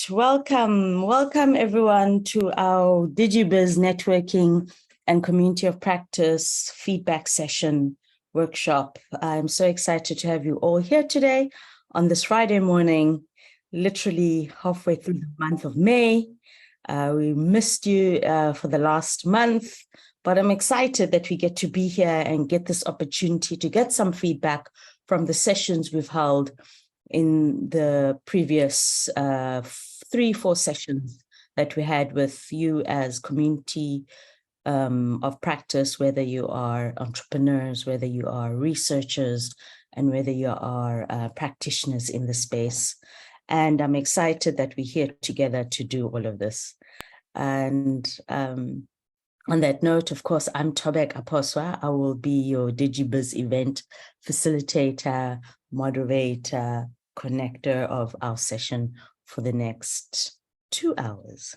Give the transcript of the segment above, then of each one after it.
Welcome everyone to our DigiBiz Networking and Community of Practice feedback session workshop. I'm so excited to have you all here today on this Friday morning, literally halfway through the month of May. We missed you for the last month, but I'm excited that we get to be here and get this opportunity to get some feedback from the sessions we've held in the previous 3-4 sessions that we had with you as community of practice, whether you are entrepreneurs, whether you are researchers, and whether you are practitioners in the space. And I'm excited that we're here together to do all of this. And on that note, of course, I'm Tobek Aposwa. I will be your DigiBiz event facilitator, moderator, connector of our session for the next 2 hours.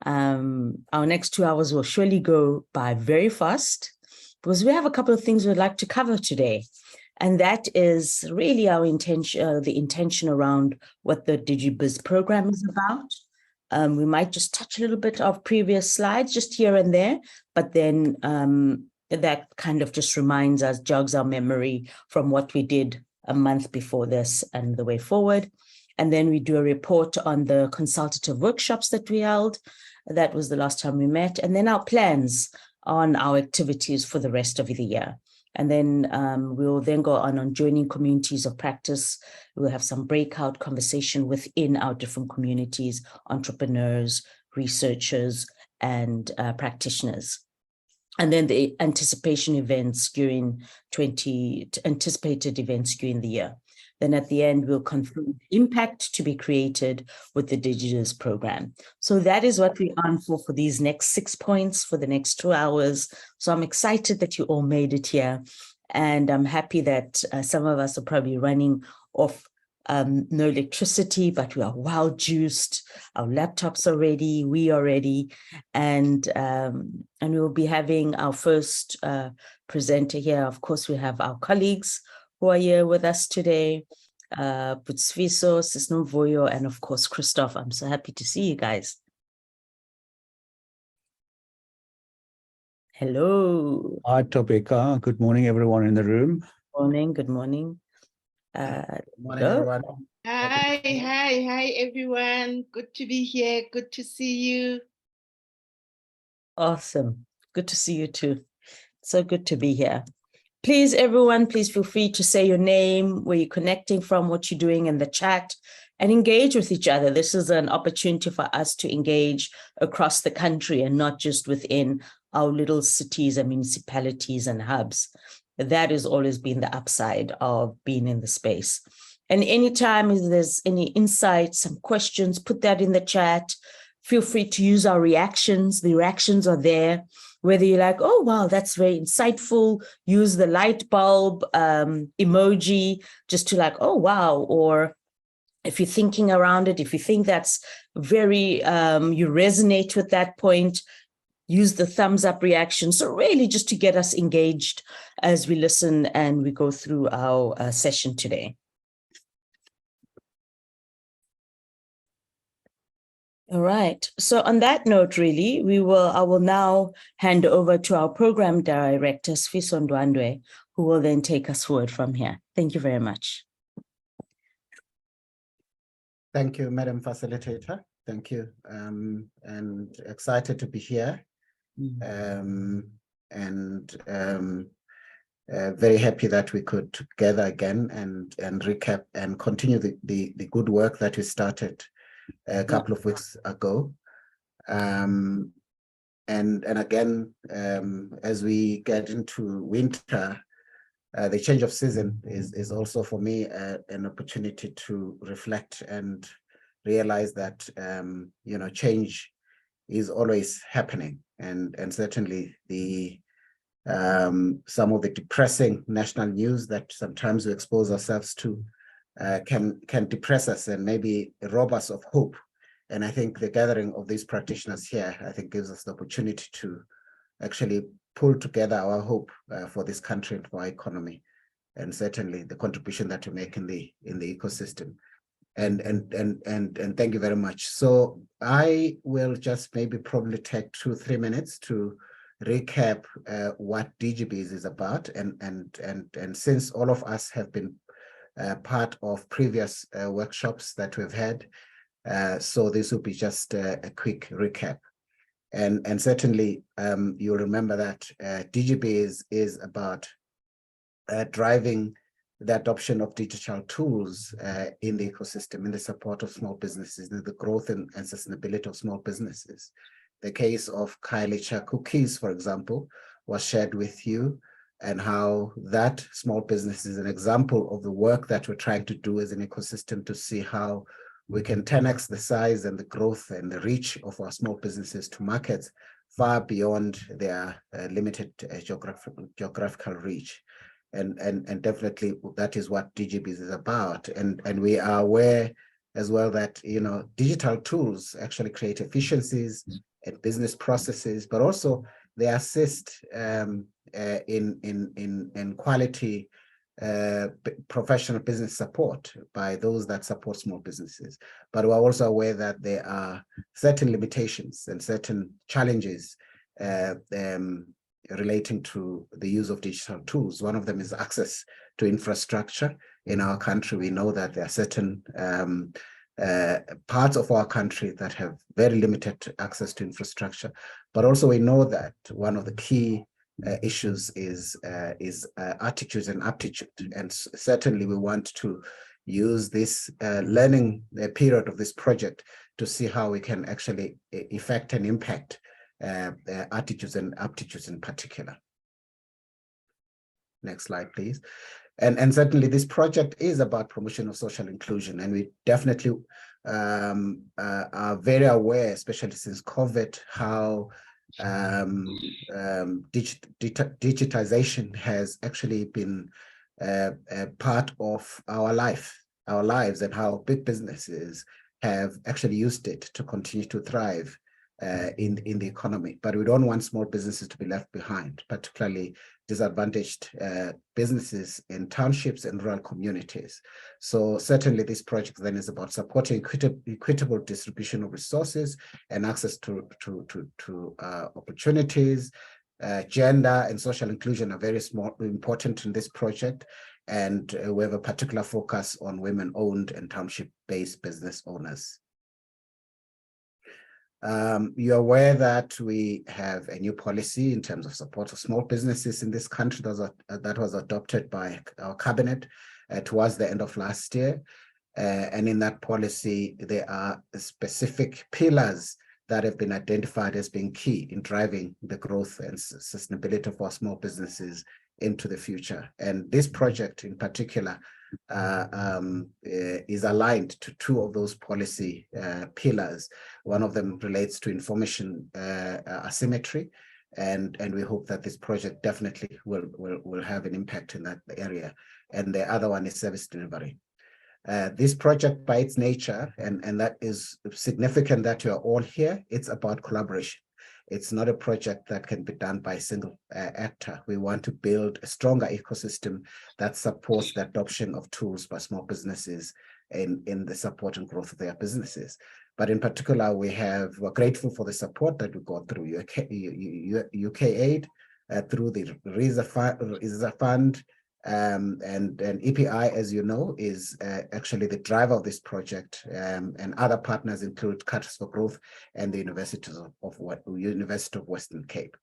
Our next 2 hours will surely go by very fast because we have a couple of things we'd like to cover today. And that is really our intention, the intention around what the DigiBiz program is about. We might just touch a little bit of previous slides, just here and there, but then that kind of just reminds us, jogs our memory from what we did a month before this and the way forward. And then we do a report on the consultative workshops that we held. That was the last time we met. And then our plans on our activities for the rest of the year. And then we'll then go on joining communities of practice. We'll have some breakout conversation within our different communities, entrepreneurs, researchers, and practitioners. And then the anticipation events during anticipated events during the year. Then at the end, we'll confirm the impact to be created with the DigiBiz program. So that is what we're on for these next 6 points for the next 2 hours. So I'm excited that you all made it here. And I'm happy that some of us are probably running off no electricity, but we are well juiced. Our laptops are ready, we are ready. And we'll be having our first presenter here. Of course, we have our colleagues who are here with us today, Putsviso, Sisnomvoyo, and of course, Christoph. I'm so happy to see you guys. Hello. Hi, Tobeka. Good morning, everyone in the room. Good morning. Good morning, everyone. Hi, everyone. Good to be here. Good to see you. Awesome. Good to see you too. So good to be here. Please, everyone, please feel free to say your name, where you're connecting from, what you're doing in the chat, and engage with each other. This is an opportunity for us to engage across the country and not just within our little cities and municipalities and hubs. That has always been the upside of being in the space. And anytime there's any insights, some questions, put that in the chat. Feel free to use our reactions. The reactions are there. Whether you're like, oh, wow, that's very insightful, use the light bulb emoji just to like, oh, wow. Or if you're thinking around it, if you think that's very, you resonate with that point, use the thumbs up reaction. So really just to get us engaged as we listen and we go through our session today. All right. So on that note, really, I will now hand over to our program director, Sfiso Ndwandwe, who will then take us forward from here. Thank you very much. Thank you, Madam Facilitator. Thank you. And excited to be here. Very happy that we could gather again and recap and continue the good work that we started a couple of weeks ago. And again, as we get into winter, the change of season is also for me an opportunity to reflect and realize that change is always happening, and certainly the some of the depressing national news that sometimes we expose ourselves to can depress us and maybe rob us of hope. And I think the gathering of these practitioners here, I think, gives us the opportunity to actually pull together our hope for this country and for our economy, and certainly the contribution that we make in the ecosystem. And thank you very much. So I will just maybe probably take 2-3 minutes to recap what DigiBiz is about, and since all of us have been part of previous workshops that we've had, so this will be just a quick recap. And certainly you'll remember that DigiBiz is about driving the adoption of digital tools in the ecosystem, in the support of small businesses, in the growth and sustainability of small businesses. The case of Kailicha cookies, for example, was shared with you, and how that small business is an example of the work that we're trying to do as an ecosystem to see how we can 10x the size and the growth and the reach of our small businesses to markets far beyond their limited geographical reach. And definitely that is what DigiBiz is about. And we are aware as well that, you know, digital tools actually create efficiencies and business processes, but also they assist in quality professional business support by those that support small businesses. But we're also aware that there are certain limitations and certain challenges relating to the use of digital tools. One of them is access to infrastructure. In our country, we know that there are certain parts of our country that have very limited access to infrastructure, but also we know that one of the key issues is attitudes and aptitude. And certainly we want to use this learning period of this project to see how we can actually effect and impact attitudes and aptitudes in particular. Next slide, please. And certainly this project is about promotion of social inclusion, and we definitely are very aware, especially since COVID, how digitization has actually been a part of our lives, and how big businesses have actually used it to continue to thrive in the economy. But we don't want small businesses to be left behind, particularly disadvantaged businesses in townships and rural communities. So certainly this project then is about supporting equitable distribution of resources and access to opportunities. Gender and social inclusion are very important in this project, and we have a particular focus on women-owned and township-based business owners. You're aware that we have a new policy in terms of support of small businesses in this country that was adopted by our cabinet towards the end of last year. And in that policy, there are specific pillars that have been identified as being key in driving the growth and sustainability of our small businesses into the future. And this project in particular is aligned to two of those policy pillars. One of them relates to information asymmetry, and we hope that this project definitely will have an impact in that area. And the other one is service delivery. This project by its nature, and that is significant that you are all here, it's about collaboration. It's not a project that can be done by a single actor. We want to build a stronger ecosystem that supports the adoption of tools by small businesses in the support and growth of their businesses. But in particular, we're grateful for the support that we got through UK Aid, through the RISA Fund, and EPI, as you know, is actually the driver of this project, and other partners include Catalyst for Growth and the University of Western Cape.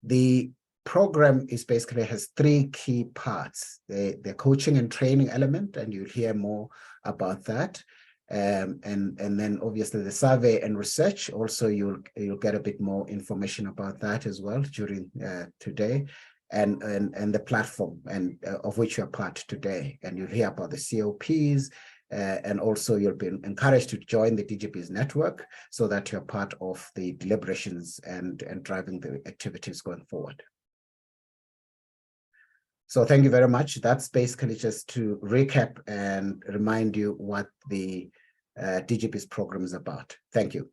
The program basically has three key parts: the coaching and training element, and you'll hear more about that. And then obviously the survey and research. Also, you'll get a bit more information about that as well during today. And the platform, and of which you're part today, and you'll hear about the COPs, and also you'll be encouraged to join the DigiBiz network so that you're part of the deliberations and driving the activities going forward. So thank you very much. That's basically just to recap and remind you what the DigiBiz program is about. Thank you.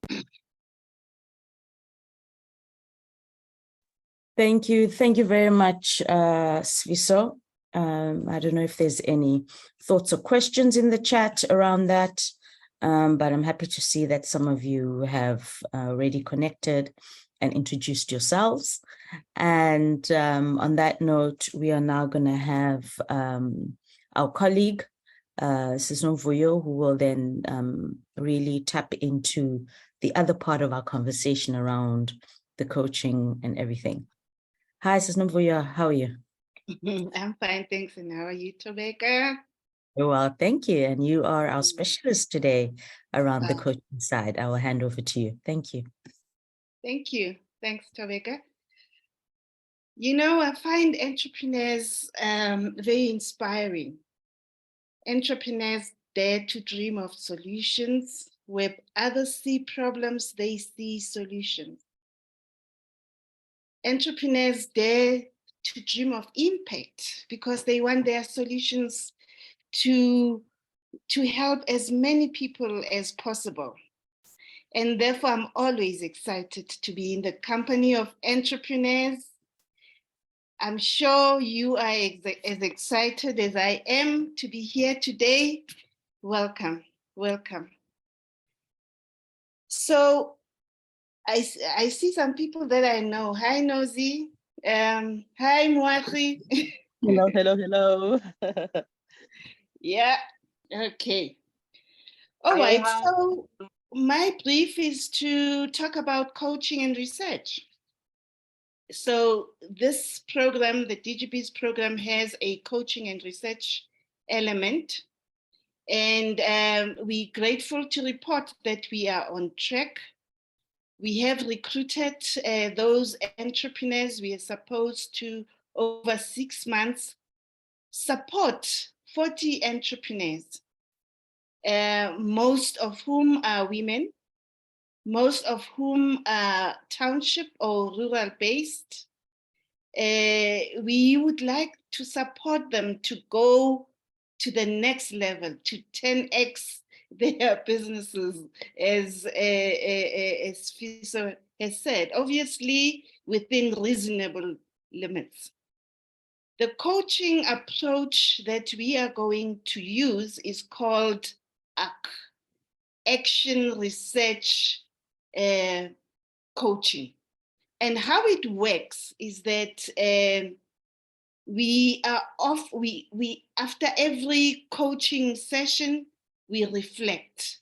Thank you very much, Sviso. I don't know if there's any thoughts or questions in the chat around that, but I'm happy to see that some of you have already connected and introduced yourselves. And on that note, we are now going to have our colleague, Sisnomvuyo, who will then really tap into the other part of our conversation around the coaching and everything. Hi, Sisnomvuyo, how are you? I'm fine, thanks. And how are you, Tobeka? Well, thank you. And you are our specialist today around the coaching side. I will hand over to you. Thank you. Thank you. Thanks, Tobeka. You know, I find entrepreneurs very inspiring. Entrepreneurs dare to dream of solutions. Where others see problems, they see solutions. Entrepreneurs dare to dream of impact because they want their solutions to help as many people as possible. And therefore, I'm always excited to be in the company of entrepreneurs. I'm sure you are as excited as I am to be here today. Welcome, welcome. So I see some people that I know. Hi, Nozi. Hi, Mwatri. Hello. Yeah, okay. All right, so my brief is to talk about coaching and research. So this program, the DigiBiz program, has a coaching and research element. And we're grateful to report that we are on track. We have recruited those entrepreneurs. We are supposed to, over 6 months, support 40 entrepreneurs, most of whom are women, most of whom are township or rural based. We would like to support them to go to the next level, to 10x their businesses, as Fiso has said, obviously within reasonable limits. The coaching approach that we are going to use is called ACT, Action Research Coaching. And how it works is that we after every coaching session, we reflect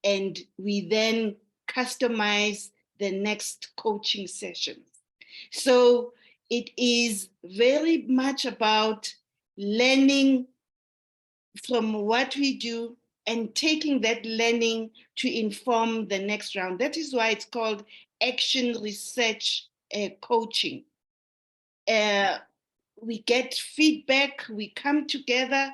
and we then customize the next coaching sessions. So it is very much about learning from what we do and taking that learning to inform the next round. That is why it's called action research coaching. We get feedback, we come together,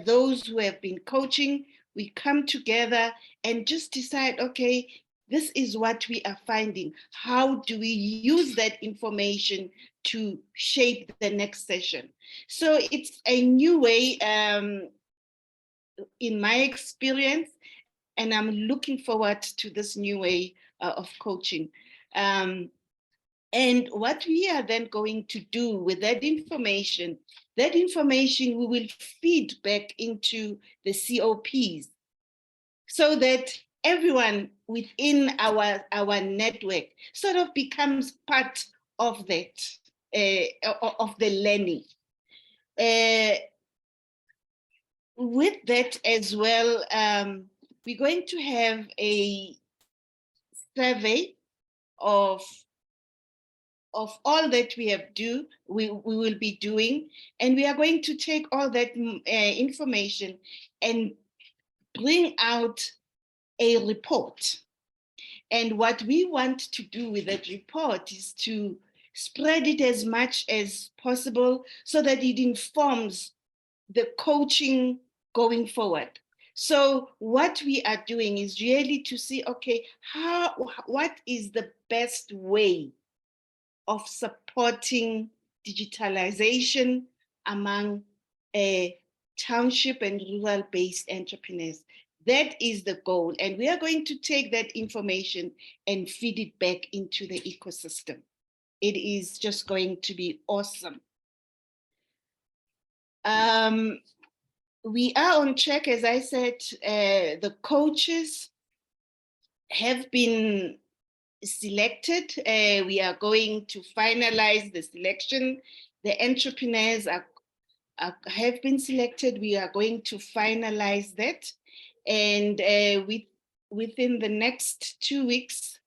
those who have been coaching, we come together and just decide, okay, this is what we are finding. How do we use that information to shape the next session? So it's a new way, in my experience, and I'm looking forward to this new way of coaching. And what we are then going to do with that information we will feed back into the COPs so that everyone within our network sort of becomes part of that, of the learning. With that as well, we're going to have a survey of all that we will be doing, and we are going to take all that information and bring out a report. And what we want to do with that report is to spread it as much as possible so that it informs the coaching going forward. So what we are doing is really to see, okay, what is the best way of supporting digitalization among township and rural-based entrepreneurs. That is the goal. And we are going to take that information and feed it back into the ecosystem. It is just going to be awesome. We are on track, as I said. The coaches have been selected. We are going to finalize the selection. The entrepreneurs have been selected. We are going to finalize that. And within the next 2 weeks,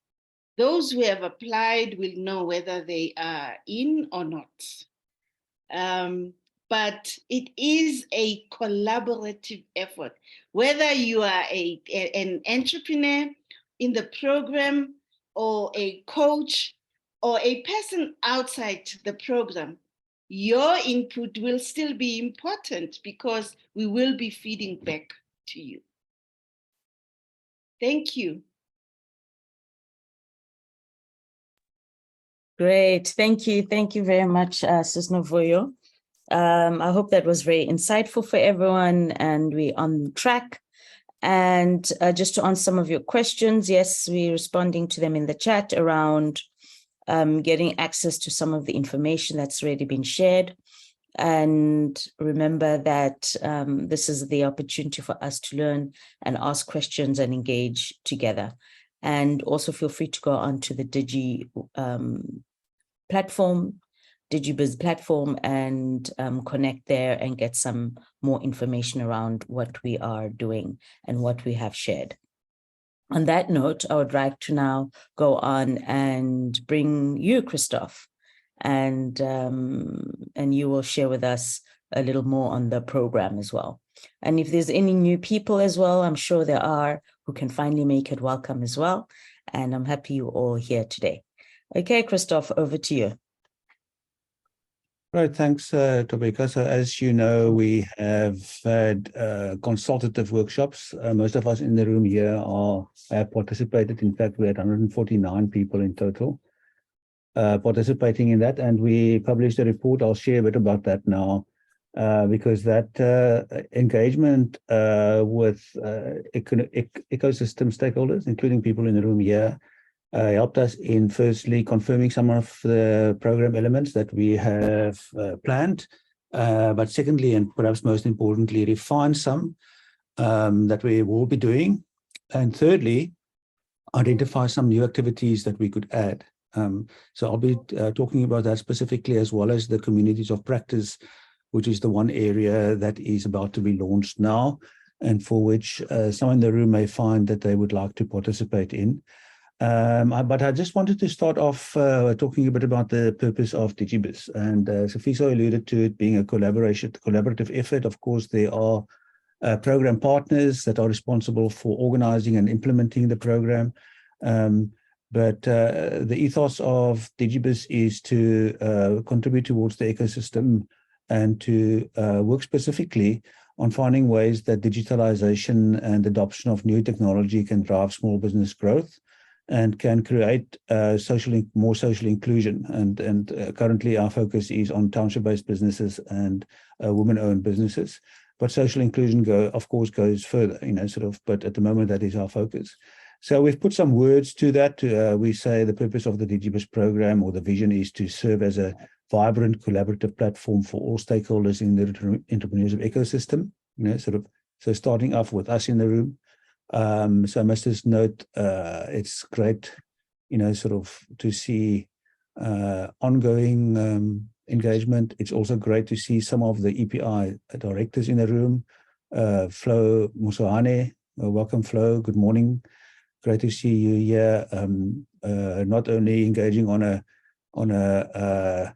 those who have applied will know whether they are in or not. But it is a collaborative effort. Whether you are an entrepreneur in the program or a coach or a person outside the program, your input will still be important because we will be feeding back to you. Thank you. Great. Thank you. Thank you very much, Sis Novuyo. I hope that was very insightful for everyone and we're on track. And just to answer some of your questions, yes, we're responding to them in the chat around getting access to some of the information that's already been shared. And remember that this is the opportunity for us to learn and ask questions and engage together. And also feel free to go onto the DigiBiz platform and connect there and get some more information around what we are doing and what we have shared. On that note, I would like to now go on and bring you, Christoph, and you will share with us a little more on the program as well. And if there's any new people as well, I'm sure there are who can finally make it welcome as well. And I'm happy you're all here today. Okay, Christoph, over to you. Right, thanks, Tobeka. So as you know, we have had consultative workshops. Most of us in the room here have participated. In fact, we had 149 people in total participating in that. And we published a report. I'll share a bit about that now, because that engagement with ecosystem stakeholders, including people in the room here, helped us in firstly confirming some of the program elements that we have planned, but secondly, and perhaps most importantly, refine some that we will be doing, and thirdly, identify some new activities that we could add. So I'll be talking about that specifically, as well as the communities of practice, which is the one area that is about to be launched now, and for which some in the room may find that they would like to participate in. But I just wanted to start off talking a bit about the purpose of DigiBiz. And Sifiso alluded to it being a collaborative effort. Of course, there are program partners that are responsible for organizing and implementing the program. But the ethos of DigiBiz is to contribute towards the ecosystem and to work specifically on finding ways that digitalization and adoption of new technology can drive small business growth and can create more social inclusion. And currently our focus is on township-based businesses and women-owned businesses. But social inclusion, of course, goes further, but at the moment that is our focus. So we've put some words to that. We say the purpose of the DigiBiz program, or the vision, is to serve as a vibrant collaborative platform for all stakeholders in the entrepreneurship ecosystem, so starting off with us in the room. So I must just note, it's great, to see ongoing engagement. It's also great to see some of the EPI directors in the room. Flo Musohane, welcome, Flo. Good morning. Great to see you here. Not only engaging on a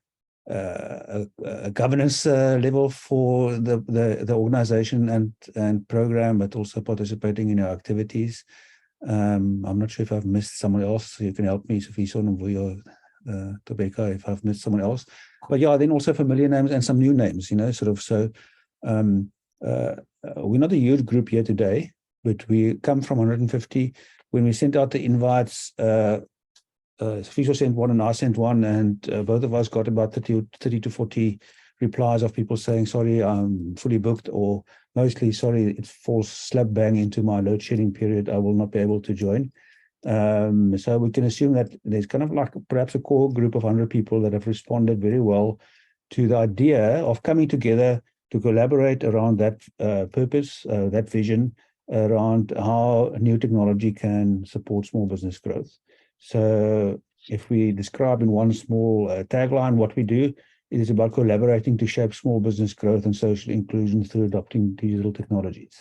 governance level for the organization and program, but also participating in our activities. I'm not sure if I've missed someone else. You can help me, Sifiso Novuyo, Tobeka, if I've missed someone else. But yeah, then also familiar names and some new names, So we're not a huge group here today, but we come from 150. When we sent out the invites, Sifiso sent one and I sent one, and both of us got about 30 to 40 replies of people saying, sorry, I'm fully booked, or mostly, sorry, it falls slap bang into my load shedding period, I will not be able to join. So we can assume that there's kind of like perhaps a core group of 100 people that have responded very well to the idea of coming together to collaborate around that purpose, that vision, around how new technology can support small business growth. So if we describe in one small tagline what we do, it is about collaborating to shape small business growth and social inclusion through adopting digital technologies.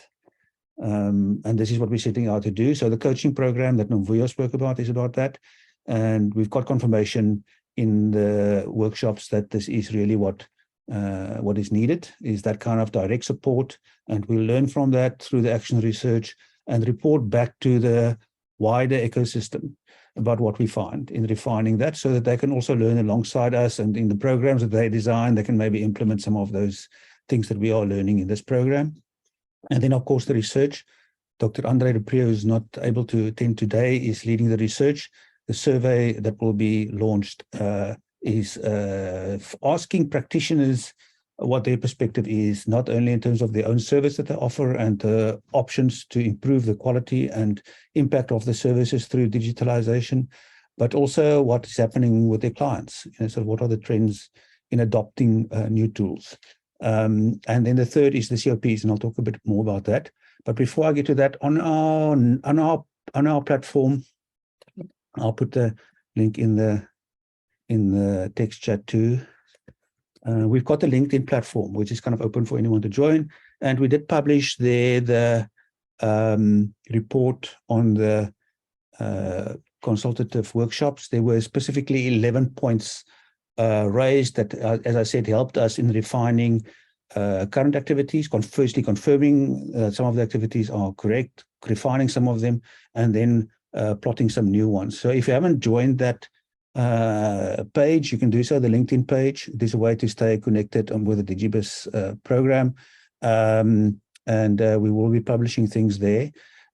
And this is what we're setting out to do. So the coaching program that Nomvuyo spoke about is about that. And we've got confirmation in the workshops that this is really what is needed, is that kind of direct support. And we'll learn from that through the action research and report back to the wider ecosystem about what we find in refining that, so that they can also learn alongside us, and in the programs that they design, they can maybe implement some of those things that we are learning in this program. And then, of course, the research. Dr. Andre de Pree, who's not able to attend today, is leading the research. The survey that will be launched is asking practitioners what their perspective is, not only in terms of their own service that they offer and the options to improve the quality and impact of the services through digitalization, but also what is happening with their clients. So what are the trends in adopting new tools? And then the third is the COPs, and I'll talk a bit more about that. But before I get to that, on our platform, I'll put the link in the text chat too. We've got the LinkedIn platform, which is kind of open for anyone to join. And we did publish there the report on the consultative workshops. There were specifically 11 points raised that, as I said, helped us in refining current activities, firstly confirming some of the activities are correct, refining some of them, and then plotting some new ones. So if you haven't joined that page, you can do so, the LinkedIn page. There's a way to stay connected with the DigiBiz program. And we will be publishing things there.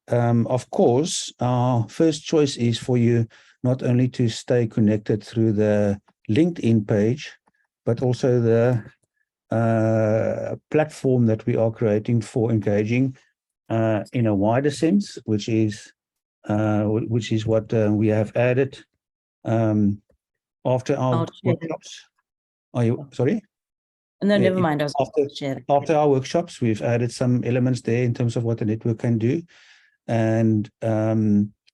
Of course, our first choice is for you not only to stay connected through the LinkedIn page, but also the platform that we are creating for engaging in a wider sense, which is what we have added after our workshops. Are you sorry? No, never mind. I was after our workshops, we've added some elements there in terms of what the network can do. And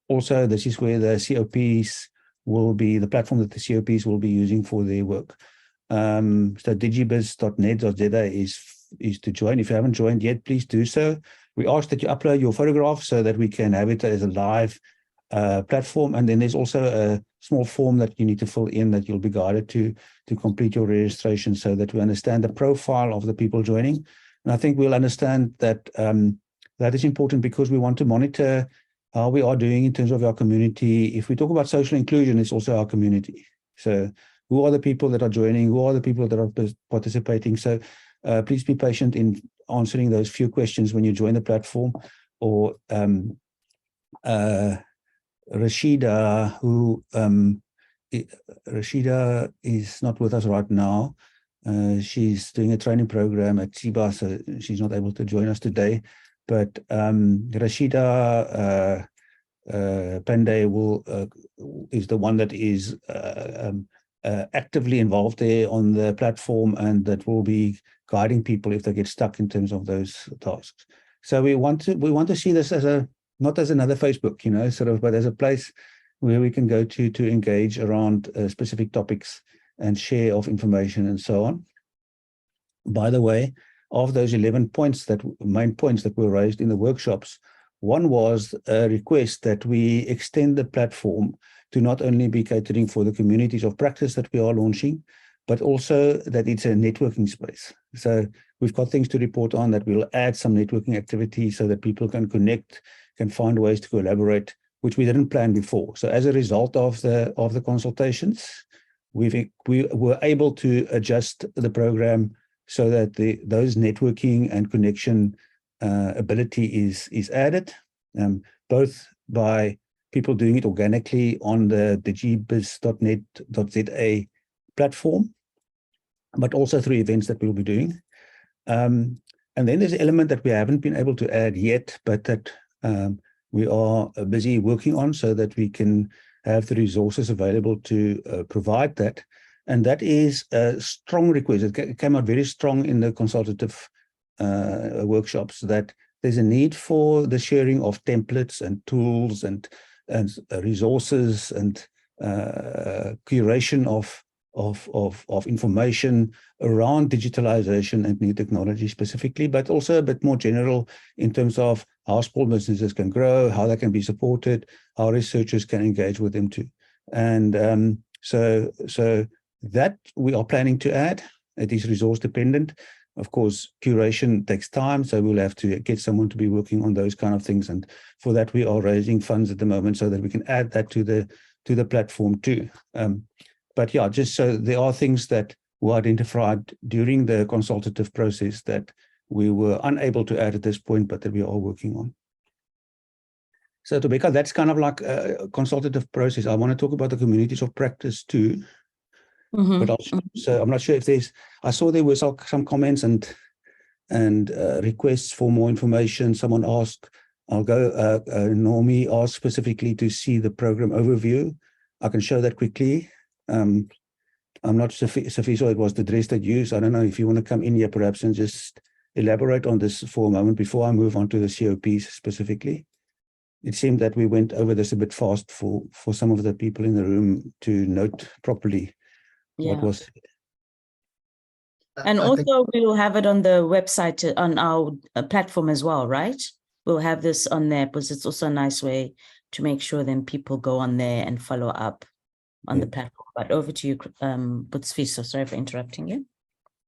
also, this is where the COPs will be, the platform that the COPs will be using for their work. So digibiz.net.za is to join. If you haven't joined yet, please do so. We ask that you upload your photograph so that we can have it as a live platform. And then there's also a small form that you need to fill in that you'll be guided to complete your registration, so that we understand the profile of the people joining. And I think we'll understand that that is important, because we want to monitor how we are doing in terms of our community. If we talk about social inclusion, it's also our community. So who are the people that are joining? Who are the people that are participating? So please be patient in answering those few questions when you join the platform. Or Rashida, Rashida is not with us right now. She's doing a training program at SIBA, so she's not able to join us today. But Rashida Pandey is the one that is actively involved there on the platform, and that will be guiding people if they get stuck in terms of those tasks. So we want to see this as not as another Facebook, but as a place where we can go to engage around specific topics and share of information and so on. By the way, of those 11 main points that were raised in the workshops, one was a request that we extend the platform to not only be catering for the communities of practice that we are launching, but also that it's a networking space. So we've got things to report on, that we'll add some networking activities so that people can connect, can find ways to collaborate, which we didn't plan before. So as a result of the consultations, we were able to adjust the program so that those networking and connection ability is added, both by people doing it organically on the digibiz.net.za platform, but also through events that we'll be doing. And then there's an element that we haven't been able to add yet, but that we are busy working on so that we can have the resources available to provide that. And that is a strong request. It came out very strong in the consultative workshops that there's a need for the sharing of templates and tools and resources and curation of information around digitalization and new technology specifically, but also a bit more general in terms of how small businesses can grow, how they can be supported, how researchers can engage with them too. And so that we are planning to add. It is resource dependent. Of course, curation takes time, so we'll have to get someone to be working on those kind of things. And for that, we are raising funds at the moment so that we can add that to the platform too. But yeah, just so there are things that were identified during the consultative process that we were unable to add at this point, but that we are working on. So Tobeka, that's kind of like a consultative process. I want to talk about the communities of practice too. But so I'm not sure if there's, I saw there were some comments and requests for more information. Someone asked, I'll go, Normie asked specifically to see the program overview. I can show that quickly. I'm not Safiso, it was the dress that used. I don't know if you want to come in here perhaps and just elaborate on this for a moment before I move on to the COPs specifically. It seemed that we went over this a bit fast for some of the people in the room to note properly. Yeah. What was and also we will have it on the website on our platform as well, right? We'll have this on there because it's also a nice way to make sure then people go on there and follow up on the platform. But over to you, Butsfiso. Sorry for interrupting you.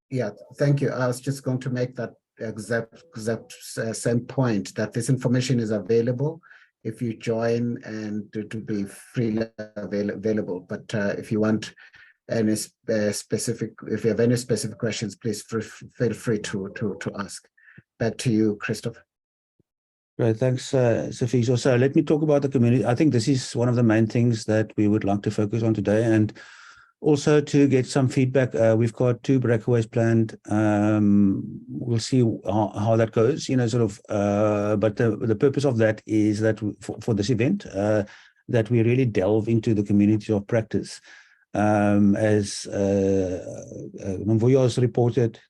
Yeah, thank you. I was just going to make that exact same point, that this information is available if you join, and to be freely available. But if you want any specific, if you have any specific questions, please feel free to ask. Back to you, Christopher. Right, thanks, Safiso. So let me talk about the community. I think this is one of the main things that we would like to focus on today, and also to get some feedback. We've got 2 breakaways planned. We'll see how that goes, sort of. But the purpose of that is that for this event, that we really delve into the community of practice. As Nomvuyo has reported,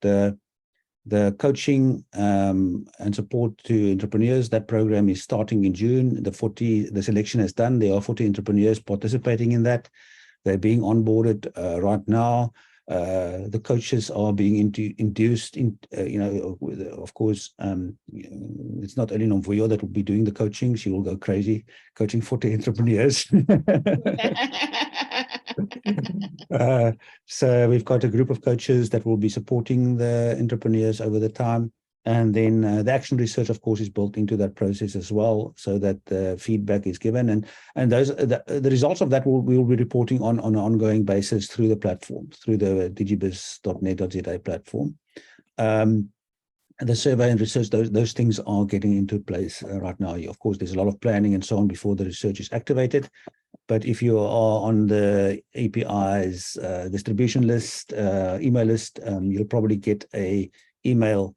the coaching and support to entrepreneurs, that program is starting in June. The selection is done. There are 40 entrepreneurs participating in that. They're being onboarded right now. The coaches are being induced in, of course, it's not only Nomvuyo that will be doing the coaching. She will go crazy coaching 40 entrepreneurs. So we've got a group of coaches that will be supporting the entrepreneurs over the time. And then the action research, of course, is built into that process as well, so that the feedback is given. And those the results of that we will be reporting on an ongoing basis through the platform, through the digibiz.net.za platform. The survey and research, those things are getting into place right now. Of course, there's a lot of planning and so on before the research is activated. But if you are on the API's distribution list, email list, you'll probably get an email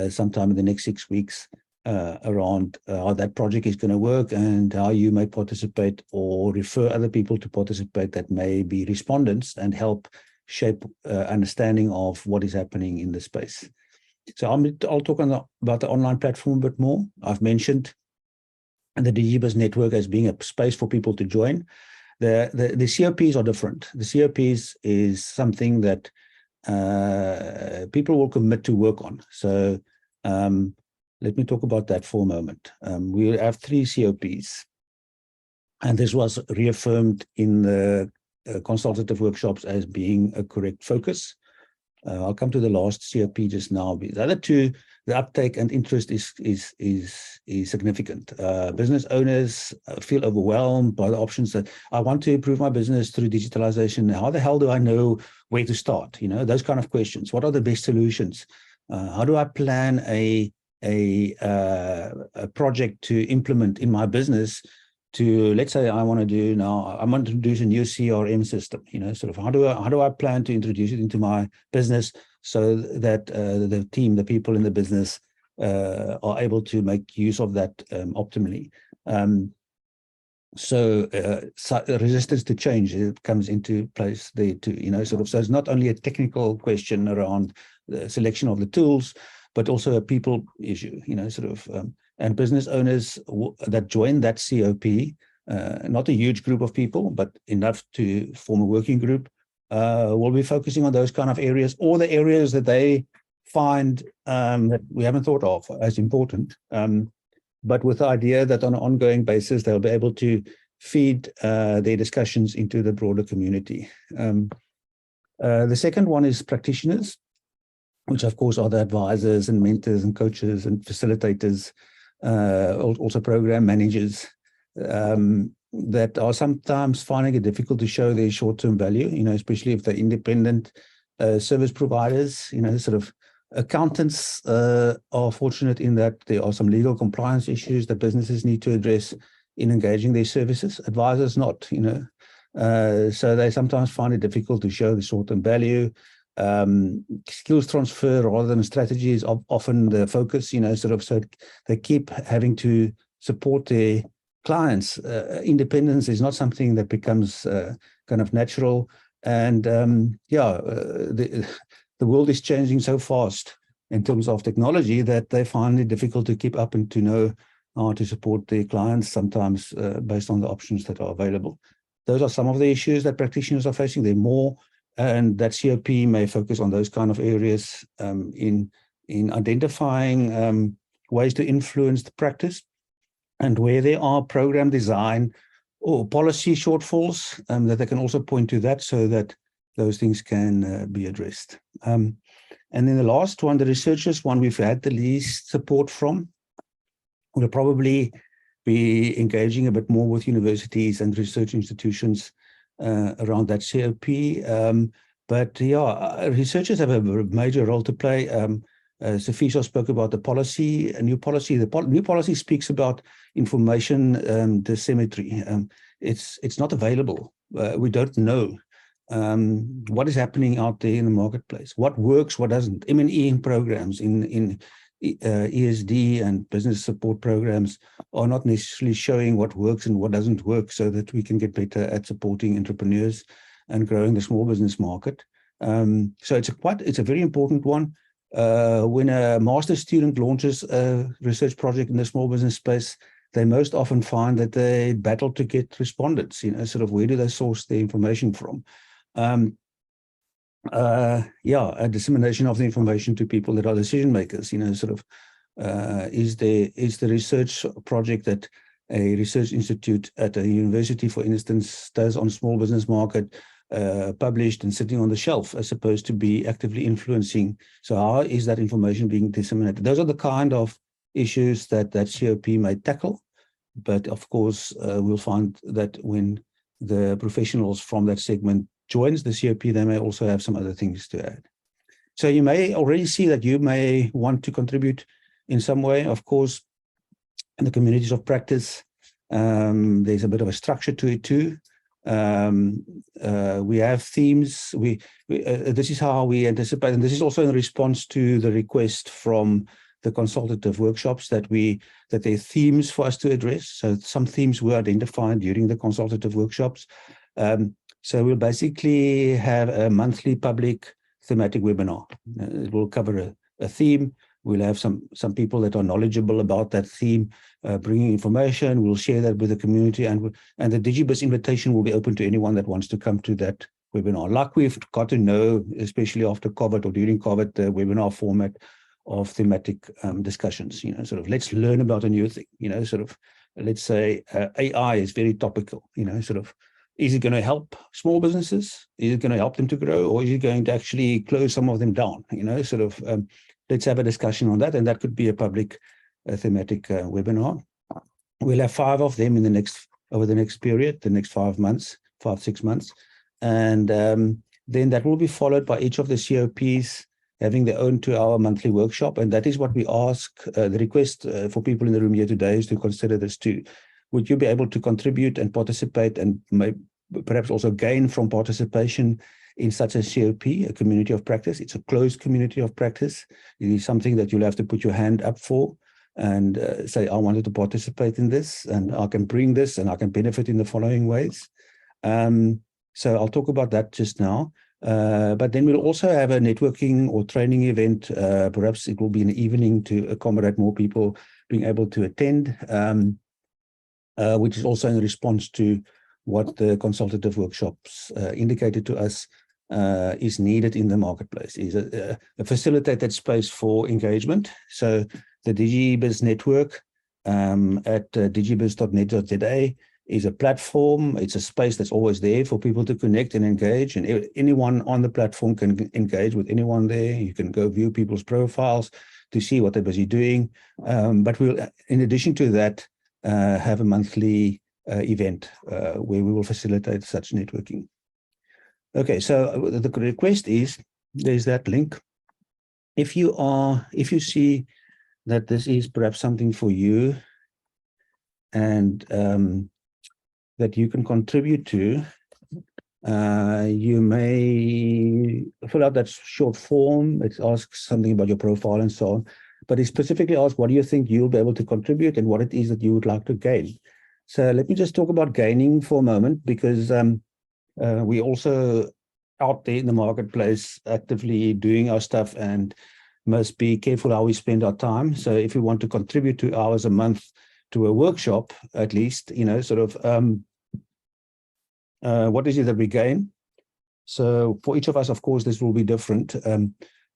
sometime in the next 6 weeks around how that project is going to work and how you may participate or refer other people to participate that may be respondents and help shape understanding of what is happening in the space. So I'll talk about the online platform a bit more. I've mentioned the DigiBiz network as being a space for people to join. The COPs are different. The COPs is something that people will commit to work on. So let me talk about that for a moment. We have 3 COPs, and this was reaffirmed in the consultative workshops as being a correct focus. I'll come to the last COP just now. The other 2, the uptake and interest is significant. Business owners feel overwhelmed by the options that I want to improve my business through digitalization. How the hell do I know where to start? Those kind of questions. What are the best solutions? How do I plan a project to implement in my business? To, let's say I want to introduce a new CRM system, sort of how do I plan to introduce it into my business so that the team, the people in the business are able to make use of that optimally. So resistance to change, it comes into place there too, so it's not only a technical question around the selection of the tools, but also a people issue, and business owners that join that COP, not a huge group of people, but enough to form a working group, will be focusing on those kind of areas, or the areas that they find that we haven't thought of as important, but with the idea that on an ongoing basis, they'll be able to feed their discussions into the broader community. The second one is practitioners, which of course are the advisors and mentors and coaches and facilitators, also program managers, that are sometimes finding it difficult to show their short-term value, especially if they're independent service providers, accountants are fortunate in that there are some legal compliance issues that businesses need to address in engaging their services. Advisors not, so they sometimes find it difficult to show the short-term value. Skills transfer rather than strategy is often the focus, so they keep having to support their clients. Independence is not something that becomes kind of natural. And the world is changing so fast in terms of technology that they find it difficult to keep up and to know how to support their clients, sometimes based on the options that are available. Those are some of the issues that practitioners are facing. There are more, and that COP may focus on those kind of areas in identifying ways to influence the practice, and where there are program design or policy shortfalls, that they can also point to that so that those things can be addressed. And then the last one, the researchers one we've had the least support from. We'll probably be engaging a bit more with universities and research institutions around that COP. But yeah, researchers have a major role to play. Safisha spoke about the policy, a new policy. The new policy speaks about information asymmetry. It's not available. We don't know what is happening out there in the marketplace. What works, what doesn't. M&E programs in ESD and business support programs are not necessarily showing what works and what doesn't work, so that we can get better at supporting entrepreneurs and growing the small business market. So it's a very important one. When a master's student launches a research project in the small business space, they most often find that they battle to get respondents, where do they source the information from? A dissemination of the information to people that are decision makers, is the research project that a research institute at a university, for instance, does on small business market, published and sitting on the shelf, as opposed to be actively influencing. So how is that information being disseminated? Those are the kind of issues that COP may tackle. But of course, we'll find that when the professionals from that segment joins the COP, they may also have some other things to add. So you may already see that you may want to contribute in some way. Of course, in the communities of practice, there's a bit of a structure to it too. We have themes. This is how we anticipate, and this is also in response to the request from the consultative workshops that there are themes for us to address. So some themes were identified during the consultative workshops. So we'll basically have a monthly public thematic webinar. It will cover a theme. We'll have some people that are knowledgeable about that theme, bringing information. We'll share that with the community, and the DigiBiz invitation will be open to anyone that wants to come to that webinar. Like we've got to know, especially after COVID or during COVID, the webinar format of thematic discussions. Let's learn about a new thing. Let's say AI is very topical. Is it going to help small businesses? Is it going to help them to grow, or is it going to actually close some of them down? Let's have a discussion on that, and that could be a public thematic webinar. We'll have 5 of them over the next period, the next 5 months, 6 months, and then that will be followed by each of the COPs having their own 2-hour monthly workshop, and that is what we ask. The request for people in the room here today is to consider this too. Would you be able to contribute and participate, and perhaps also gain from participation in such a COP, a community of practice? It's a closed community of practice. It is something that you'll have to put your hand up for. and say, I wanted to participate in this, and I can bring this, and I can benefit in the following ways. So I'll talk about that just now. But then we'll also have a networking or training event. Perhaps it will be in the evening to accommodate more people being able to attend, which is also in response to what the consultative workshops indicated to us is needed in the marketplace, is a facilitated space for engagement. So the DigiBiz network at digibiz.net.za is a platform. It's a space that's always there for people to connect and engage, and anyone on the platform can engage with anyone there. You can go view people's profiles to see what they're busy doing. But we'll, in addition to that, have a monthly event where we will facilitate such networking. Okay, so the request is, there's that link. If you see that this is perhaps something for you, and that you can contribute to, you may fill out that short form. It asks something about your profile and so on, but it specifically asks, what do you think you'll be able to contribute and what it is that you would like to gain? So let me just talk about gaining for a moment, because we also out there in the marketplace actively doing our stuff and must be careful how we spend our time. So if we want to contribute 2 hours a month to a workshop, at least, sort of, what is it that we gain? So for each of us, of course, this will be different.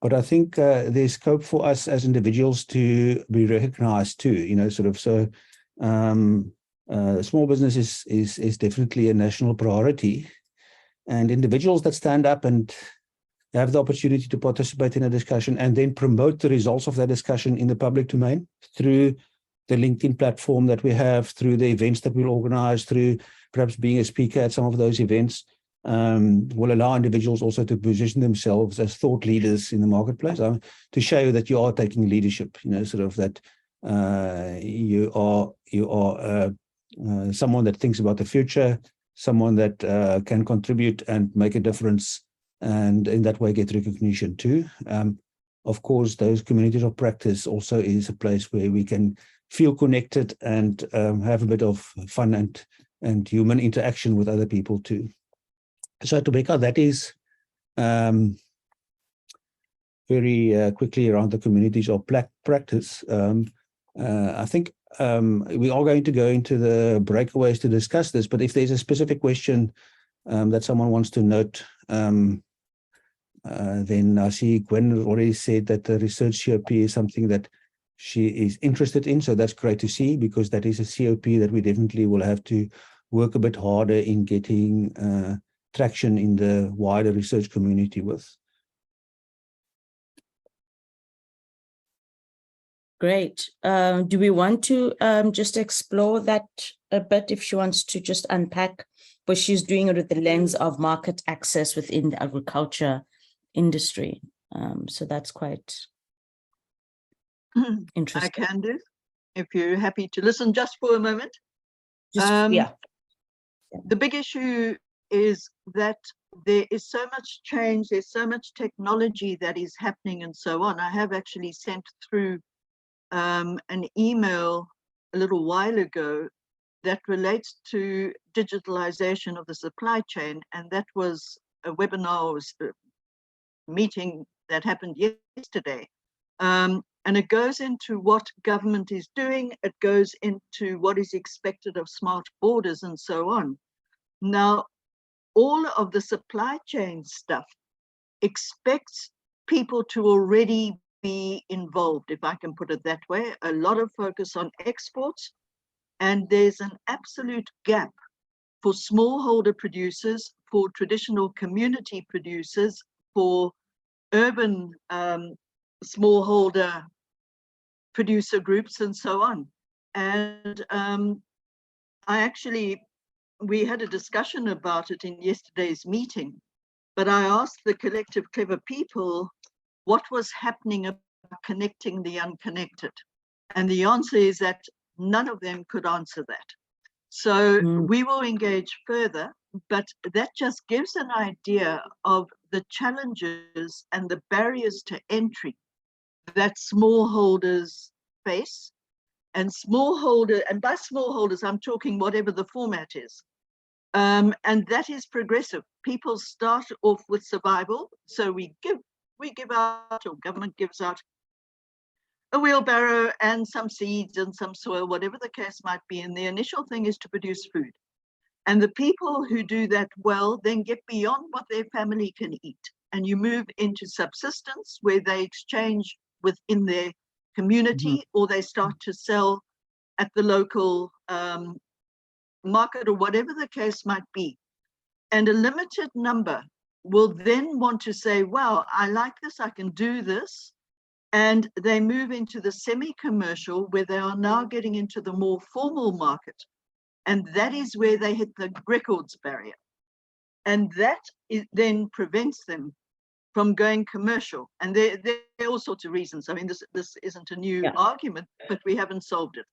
But I think there's scope for us as individuals to be recognized too, sort of. So small business is definitely a national priority, and individuals that stand up and have the opportunity to participate in a discussion and then promote the results of that discussion in the public domain through the LinkedIn platform that we have, through the events that we'll organize, through perhaps being a speaker at some of those events, will allow individuals also to position themselves as thought leaders in the marketplace, to show that you are taking leadership, sort of that you are someone that thinks about the future, someone that can contribute and make a difference, and in that way get recognition too. Of course, those communities of practice also is a place where we can feel connected and have a bit of fun and human interaction with other people too. So Rebecca, that is very quickly around the communities of practice. I think we are going to go into the breakaways to discuss this, but if there's a specific question that someone wants to note, then I see Gwen already said that the research COP is something that she is interested in. So that's great to see, because that is a COP that we definitely will have to work a bit harder in getting traction in the wider research community with. Great. Do we want to just explore that a bit, if she wants to just unpack, but she's doing it with the lens of market access within the agriculture industry. So that's quite interesting. I can do, if you're happy to listen just for a moment. Yeah. The big issue is that there is so much change, there's so much technology that is happening and so on. I have actually sent through an email a little while ago that relates to digitalization of the supply chain, and that was a webinar, was a meeting that happened yesterday. And it goes into what government is doing, it goes into what is expected of smart borders and so on. Now, all of the supply chain stuff expects people to already be involved, if I can put it that way. A lot of focus on exports, and there's an absolute gap for smallholder producers, for traditional community producers, for urban smallholder producer groups and so on. And we had a discussion about it in yesterday's meeting, but I asked the collective Clever People what was happening about connecting the unconnected. And the answer is that none of them could answer that. So we will engage further, but that just gives an idea of the challenges and the barriers to entry that smallholders face, and smallholder, and by smallholders, I'm talking whatever the format is. And that is progressive. People start off with survival. So we give out, or government gives out, a wheelbarrow and some seeds and some soil, whatever the case might be. And the initial thing is to produce food. And the people who do that well then get beyond what their family can eat. And you move into subsistence, where they exchange within their community, or they start to sell at the local market, or whatever the case might be. And a limited number will then want to say, wow, I like this, I can do this. And they move into the semi-commercial, where they are now getting into the more formal market. And that is where they hit the records barrier. And that then prevents them from going commercial. And there are all sorts of reasons. I mean, this isn't a new argument, but we haven't solved it.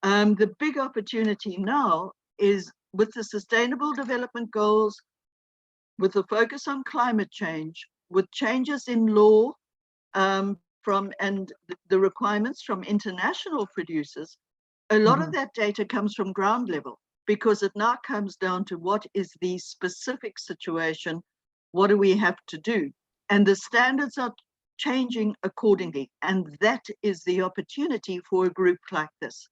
The big opportunity now is with the Sustainable Development Goals, with the focus on climate change, with changes in law, and the requirements from international producers, a lot of that data comes from ground level, because it now comes down to what is the specific situation, what do we have to do? And the standards are changing accordingly. And that is the opportunity for a group like this.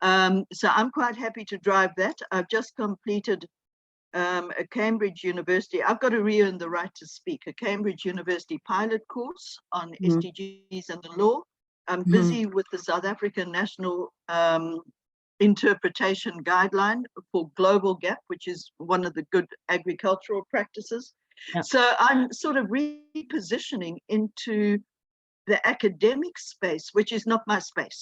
So I'm quite happy to drive that. I've just completed a Cambridge University, I've got to re-earn the right to speak, a Cambridge University pilot course on SDGs and the law. I'm busy with the South African National Interpretation Guideline for Global Gap, which is one of the good agricultural practices. So I'm sort of repositioning into the academic space, which is not my space.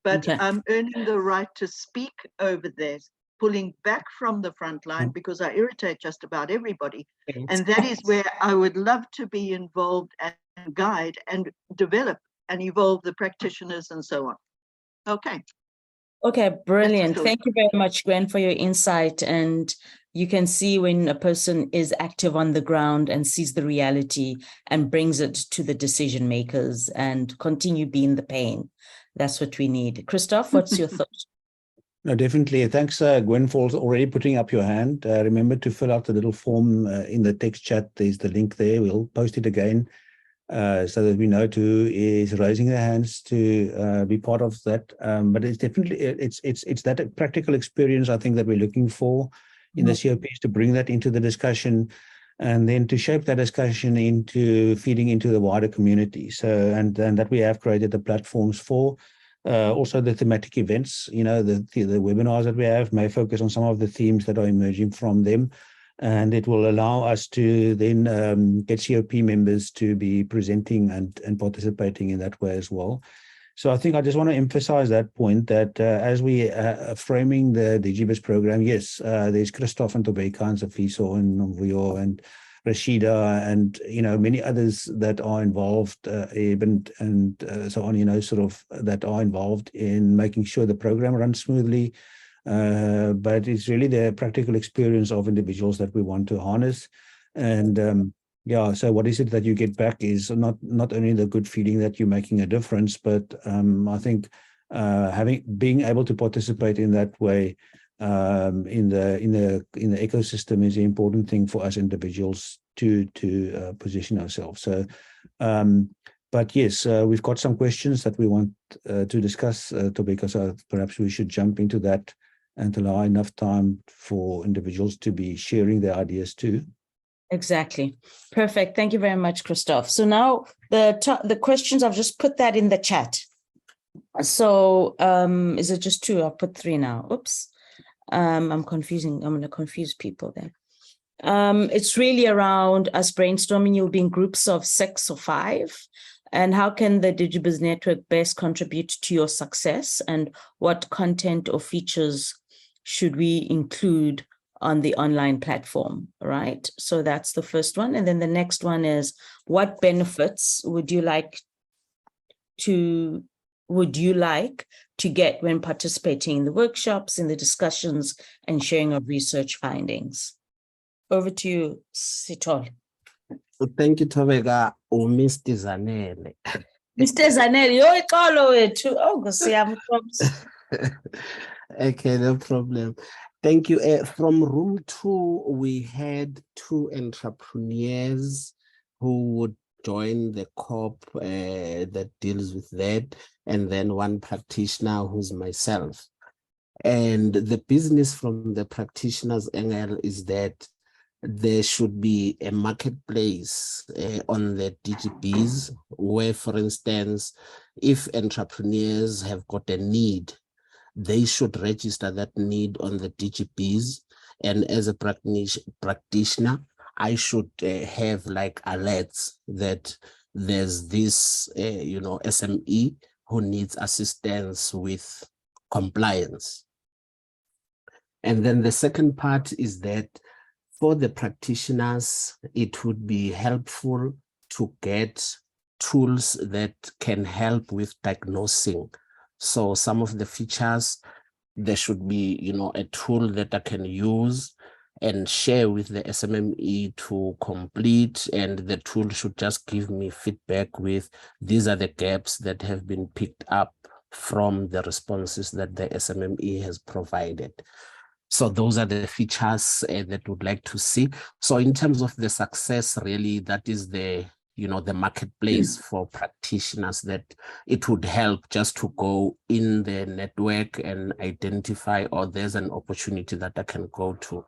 But I'm earning the right to speak over there, pulling back from the front line, because I irritate just about everybody. And that is where I would love to be involved and guide and develop and evolve the practitioners and so on. Okay, brilliant. Thank you very much, Gwen, for your insight. And you can see when a person is active on the ground and sees the reality and brings it to the decision makers and continue being the pain. That's what we need. Christoph, what's your thought? No, definitely. Thanks, Gwen, for already putting up your hand. Remember to fill out the little form in the text chat. There's the link there. We'll post it again so that we know who is raising their hands to be part of that. But it's definitely it's that practical experience, I think, that we're looking for in the COPs, to bring that into the discussion, and then to shape that discussion into feeding into the wider community. So and that we have created the platforms for. Also the thematic events, you know, the webinars that we have may focus on some of the themes that are emerging from them, and it will allow us to then get COP members to be presenting and participating in that way as well. So I think I just want to emphasize that point, that as we are framing the DigiBiz program, yes, there's Christoph and Tobeka and Safiso and Nomvuyo and Rashida and, you know, many others that are involved, and so on, you know, sort of that are involved in making sure the program runs smoothly. But it's really the practical experience of individuals that we want to harness. And yeah, so what is it that you get back is not only the good feeling that you're making a difference, but I think being able to participate in that way in the ecosystem is an important thing for us individuals to position ourselves. So but yes, we've got some questions that we want to discuss, Tobeka, so perhaps we should jump into that and allow enough time for individuals to be sharing their ideas too. Exactly. Perfect. Thank you very much, Christoph. So now the questions, I've just put that in the chat. So is it just two? I'll put three now. Oops. I'm going to confuse people there. It's really around us brainstorming. You'll be in groups of 6 or 5. And how can the DigiBiz network best contribute to your success? And what content or features should we include on the online platform, right? So that's the first one. And then the next one is, what benefits would you like to get when participating in the workshops, in the discussions, and sharing of research findings? Over to you, Sithole. Thank you, Tobeka, or Mr. Zanele. Mr. Zanelli, you're all way too. Oh, go see, I'm Okay, no problem. Thank you. From room 2, we had 2 entrepreneurs who would join the COP that deals with that, and then 1 practitioner who's myself. And the business from the practitioner's angle is that there should be a marketplace on the DigiBiz where, for instance, if entrepreneurs have got a need, they should register that need on the DigiBiz. And as a practitioner, I should have like alerts that there's this, SME who needs assistance with compliance. And then the second part is that for the practitioners, it would be helpful to get tools that can help with diagnosing. So some of the features, there should be, a tool that I can use and share with the SMME to complete, and the tool should just give me feedback with these are the gaps that have been picked up from the responses that the SMME has provided. So those are the features that we'd like to see. So in terms of the success, really, that is the marketplace for practitioners, that it would help just to go in the network and identify, or there's an opportunity that I can go to.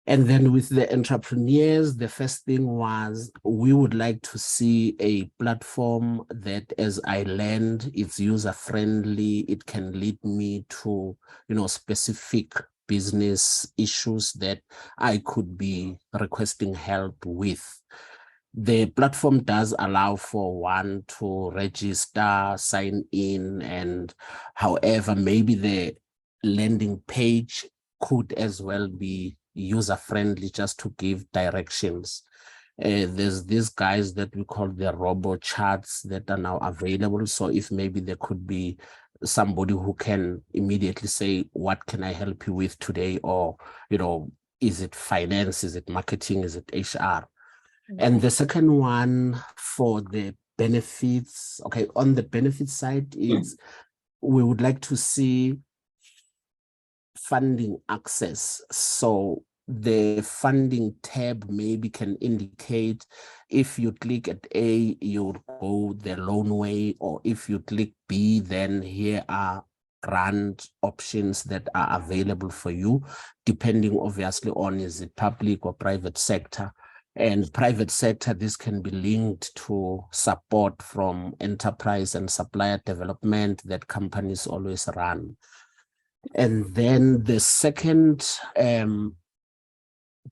And then with the entrepreneurs, the first thing was we would like to see a platform that, as I learned, it's user-friendly. It can lead me to, specific business issues that I could be requesting help with. The platform does allow for one to register, sign in, and however, maybe the landing page could as well be user-friendly, just to give directions. There's these guys that we call the robo charts that are now available. So if maybe there could be somebody who can immediately say, what can I help you with today? Or, is it finance? Is it marketing? Is it HR? And the second one for the benefits, okay, on the benefit side is we would like to see funding access. So the funding tab maybe can indicate if you click at A, you'll go the loan way, or if you click B, then here are grant options that are available for you, depending obviously on is it public or private sector. And private sector, this can be linked to support from enterprise and supplier development that companies always run. And then the second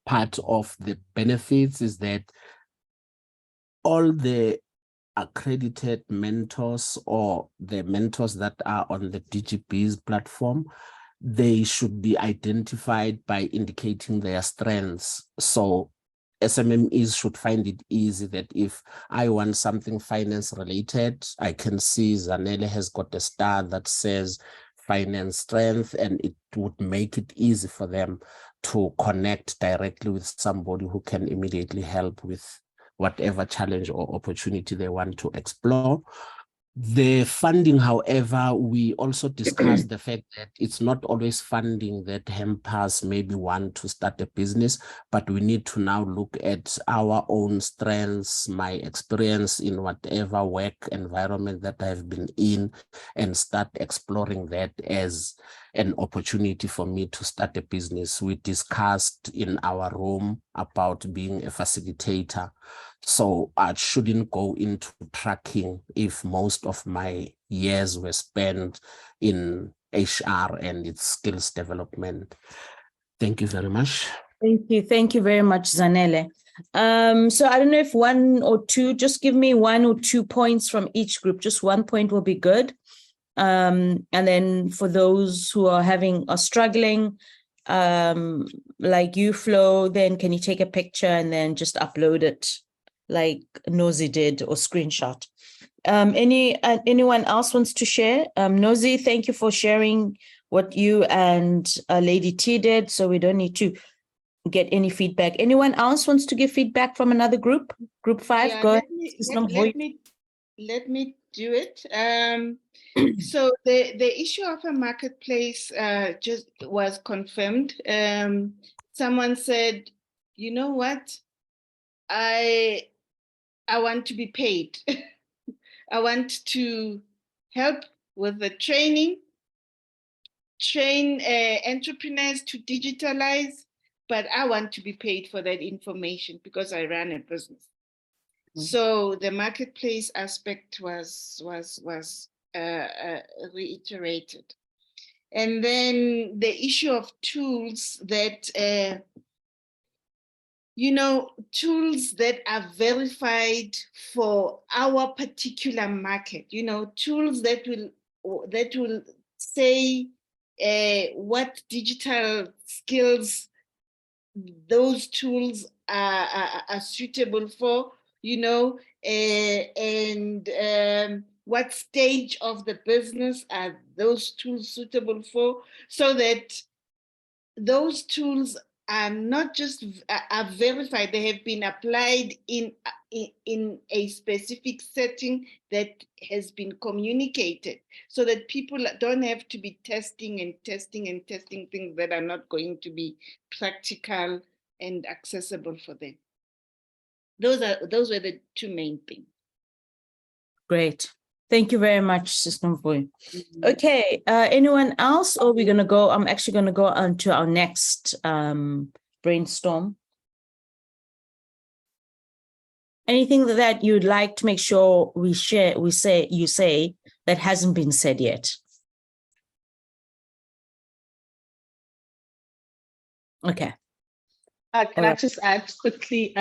part of the benefits is that all the accredited mentors or the mentors that are on the DigiBiz platform, they should be identified by indicating their strengths. So SMMEs should find it easy that if I want something finance related, I can see Zanele has got a star that says finance strength, and it would make it easy for them to connect directly with somebody who can immediately help with whatever challenge or opportunity they want to explore. The funding, however, we also discussed the fact that it's not always funding that hampers maybe one to start a business, but we need to now look at our own strengths, my experience in whatever work environment that I've been in, and start exploring that as an opportunity for me to start a business. We discussed in our room about being a facilitator. So I shouldn't go into tracking if most of my years were spent in HR and its skills development. Thank you very much. Thank you. Thank you very much, Zanele. So I don't know if one or two, just give me 1 or 2 points from each group. Just 1 point will be good. And then for those who are struggling, like you, Flo, then can you take a picture and then just upload it like Nosy did, or screenshot? Anyone else wants to share? Nosy, thank you for sharing what you and Lady T did, so we don't need to get any feedback. Anyone else wants to give feedback from another group? Group 5, Yeah, go let ahead. me let me do it. So the issue of a marketplace just was confirmed. Someone said, you know what, I want to be paid. I want to help with the training, train entrepreneurs to digitalize, but I want to be paid for that information because I run a business. So the marketplace aspect was reiterated. And then the issue of tools that, tools that are verified for our particular market, tools that will say what digital skills those tools are suitable for, and what stage of the business are those tools suitable for, so that those tools are not just are verified, they have been applied in a specific setting that has been communicated, so that people don't have to be testing things that are not going to be practical and accessible for them. Those were the two main things. Great. Thank you very much, Sister Mvui. Okay, anyone else, or we're going to go, I'm actually going to go on to our next brainstorm. Anything that you'd like to make sure you say that hasn't been said yet? Okay. Can I just add quickly,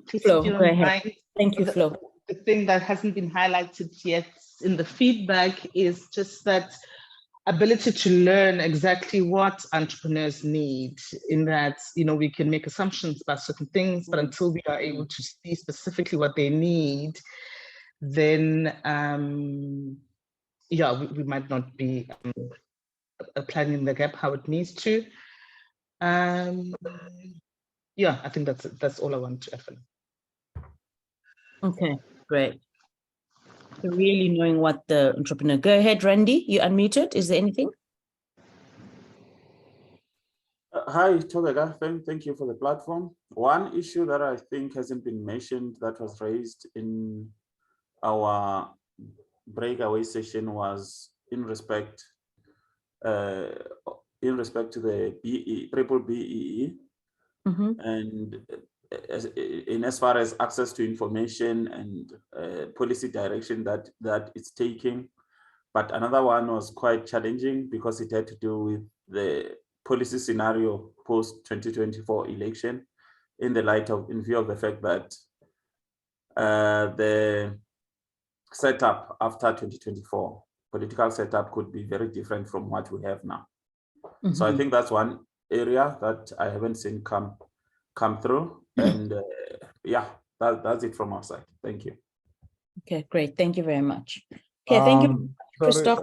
please, Flo, if you go don't ahead. mind? Thank you, Flo. The thing that hasn't been highlighted yet in the feedback is just that ability to learn exactly what entrepreneurs need, in that, we can make assumptions about certain things, but until we are able to see specifically what they need, then, we might not be planning the gap how it needs to. I think that's all I want to add for now. Okay, great. So really knowing what the entrepreneur. Go ahead, Randy. You unmuted. Is there anything? Hi, Tobeka. Thank you for the platform. One issue that I think hasn't been mentioned that was raised in our breakaway session was in respect to the triple BEE, and as far as access to information and policy direction that it's taking. But another one was quite challenging because it had to do with the policy scenario post 2024 election, in view of the fact that the setup after 2024 political setup could be very different from what we have now. So I think that's one area that I haven't seen come through, and that's it from our side. Thank you. Okay, great. Thank you very much. Okay, thank you, Christoph.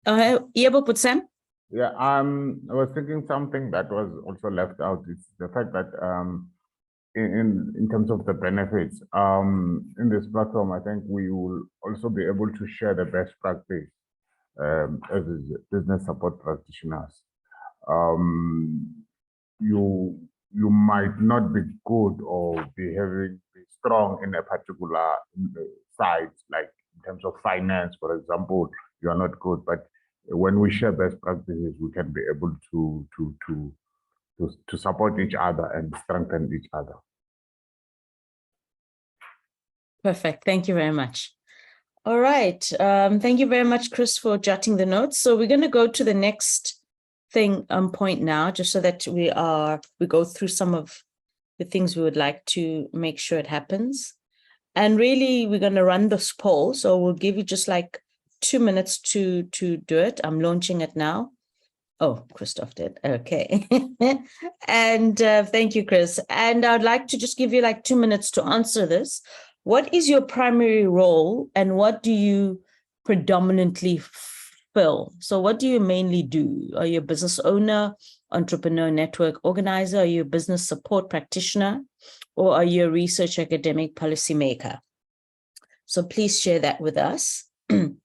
Yebo Putsem. Yeah, I was thinking something that was also left out is the fact that in terms of the benefits, in this platform, I think we will also be able to share the best practice as business support practitioners. You might not be good or be strong in a particular side, like in terms of finance, for example, you are not good, but when we share best practices, we can be able to support each other and strengthen each other. Perfect. Thank you very much. All right. Thank you very much, Chris, for jotting the notes. So we're going to go to the next point now, just so that we go through some of the things we would like to make sure it happens. And really, we're going to run this poll. So we'll give you just like 2 minutes to do it. I'm launching it now. Oh, Christoph did. Okay. And thank you, Chris. And I'd like to just give you like 2 minutes to answer this. What is your primary role and what do you predominantly fill? So what do you mainly do? Are you a business owner, entrepreneur, network organizer? Are you a business support practitioner? Or are you a research academic policymaker? So please share that with us. And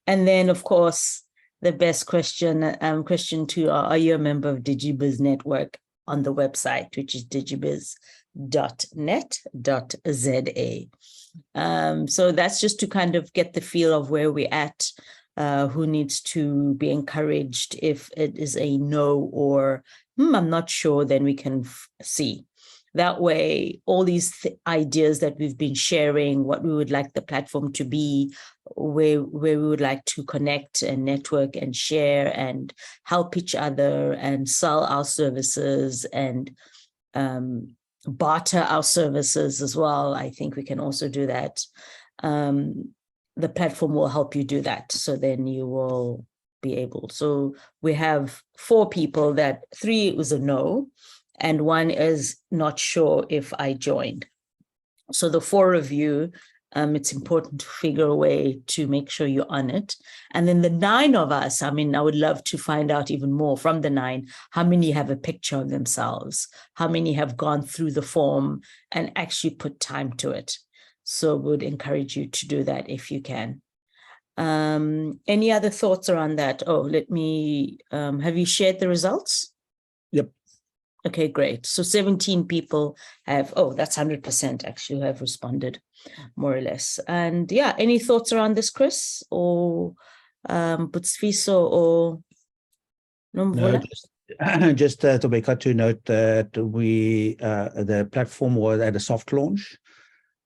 then, of course, the best question, question 2, are you a member of DigiBiz Network on the website, which is digibiz.net.za. So that's just to kind of get the feel of where we're at, who needs to be encouraged. If it is a no or I'm not sure, then we can see. That way, all these ideas that we've been sharing, what we would like the platform to be, where we would like to connect and network and share and help each other and sell our services and barter our services as well. I think we can also do that. The platform will help you do that. So then you will be able. So we have 4 people that 3 was a no, and 1 is not sure if I joined. So the 4 of you, it's important to figure a way to make sure you're on it. And then the 9 of us, I mean, I would love to find out even more from the 9, how many have a picture of themselves, how many have gone through the form and actually put time to it. So would encourage you to do that if you can. Any other thoughts around that? Oh, let me, have you shared the results? Yep. Okay, great. So 17 people have, that's 100% actually have responded, more or less. And yeah, any thoughts around this, Chris or Butsfiso or Nomvula? No, just to make to note that we the platform was at a soft launch.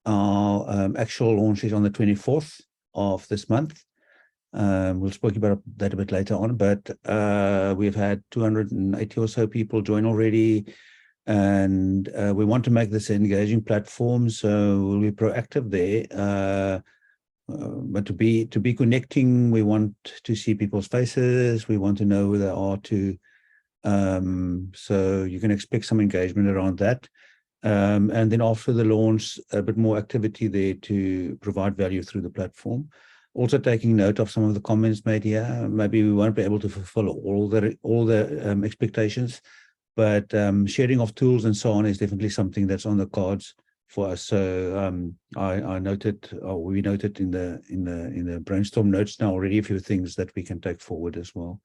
Our actual launch is on the 24th of this month. We'll speak about that a bit later on, but we've had 280 or so people join already, and we want to make this an engaging platform, so we'll be proactive there. But to be connecting, we want to see people's faces. We want to know who they are too. So you can expect some engagement around that. And then after the launch, a bit more activity there to provide value through the platform. Also taking note of some of the comments made here. Maybe we won't be able to fulfill all the expectations, but sharing of tools and so on is definitely something that's on the cards for us. So I noted, or we noted in the brainstorm notes now already a few things that we can take forward as well.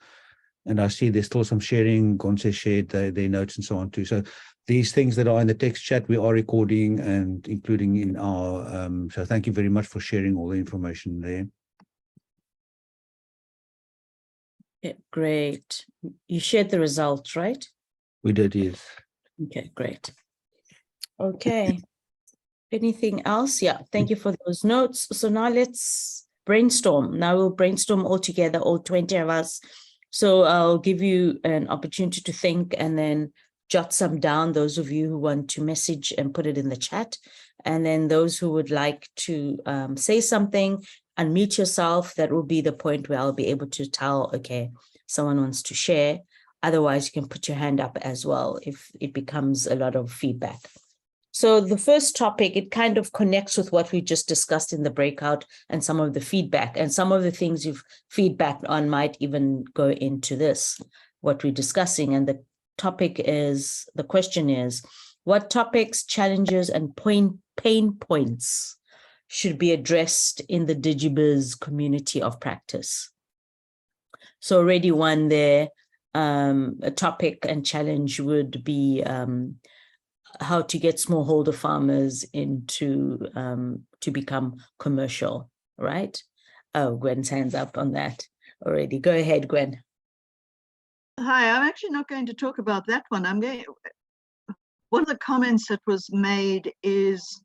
And I see there's still some sharing. Gonse shared their notes and so on too. So these things that are in the text chat, we are recording and including in our, so thank you very much for sharing all the information there. Yeah, great. You shared the results, right? We did, yes. Okay, great. Okay. Anything else? Yeah, thank you for those notes. So now let's brainstorm. Now we'll brainstorm all together, all 20 of us. So I'll give you an opportunity to think and then jot some down, those of you who want to message and put it in the chat. And then those who would like to say something, unmute yourself. That will be the point where I'll be able to tell, okay, someone wants to share. Otherwise, you can put your hand up as well if it becomes a lot of feedback. So the first topic, it kind of connects with what we just discussed in the breakout and some of the feedback, and some of the things you've feedbacked on might even go into this, what we're discussing. And the topic is, the question is, what topics, challenges, and pain points should be addressed in the DigiBiz community of practice? So already one there, a topic and challenge would be how to get smallholder farmers into to become commercial, right? Oh, Gwen's hands up on that already. Go ahead, Gwen. Hi, I'm actually not going to talk about that one. One of the comments that was made is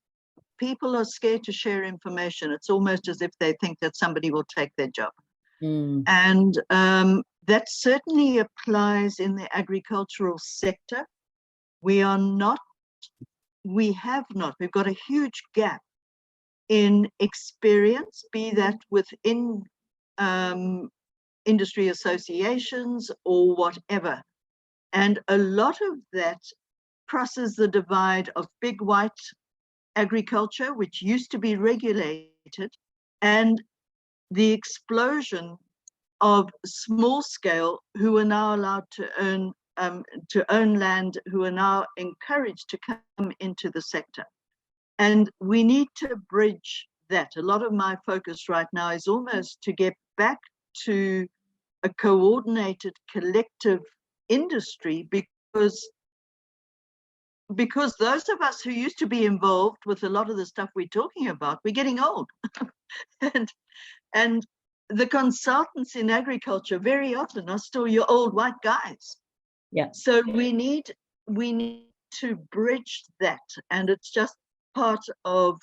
people are scared to share information. It's almost as if they think that somebody will take their job. And that certainly applies in the agricultural sector. We've got a huge gap in experience, be that within industry associations or whatever. And a lot of that crosses the divide of big white agriculture, which used to be regulated, and the explosion of small scale who are now allowed to own land, who are now encouraged to come into the sector. And we need to bridge that. A lot of my focus right now is almost to get back to a coordinated collective industry, because those of us who used to be involved with a lot of the stuff we're talking about, we're getting old. and the consultants in agriculture very often are still your old white guys. Yeah. So we need to bridge that, and it's just part of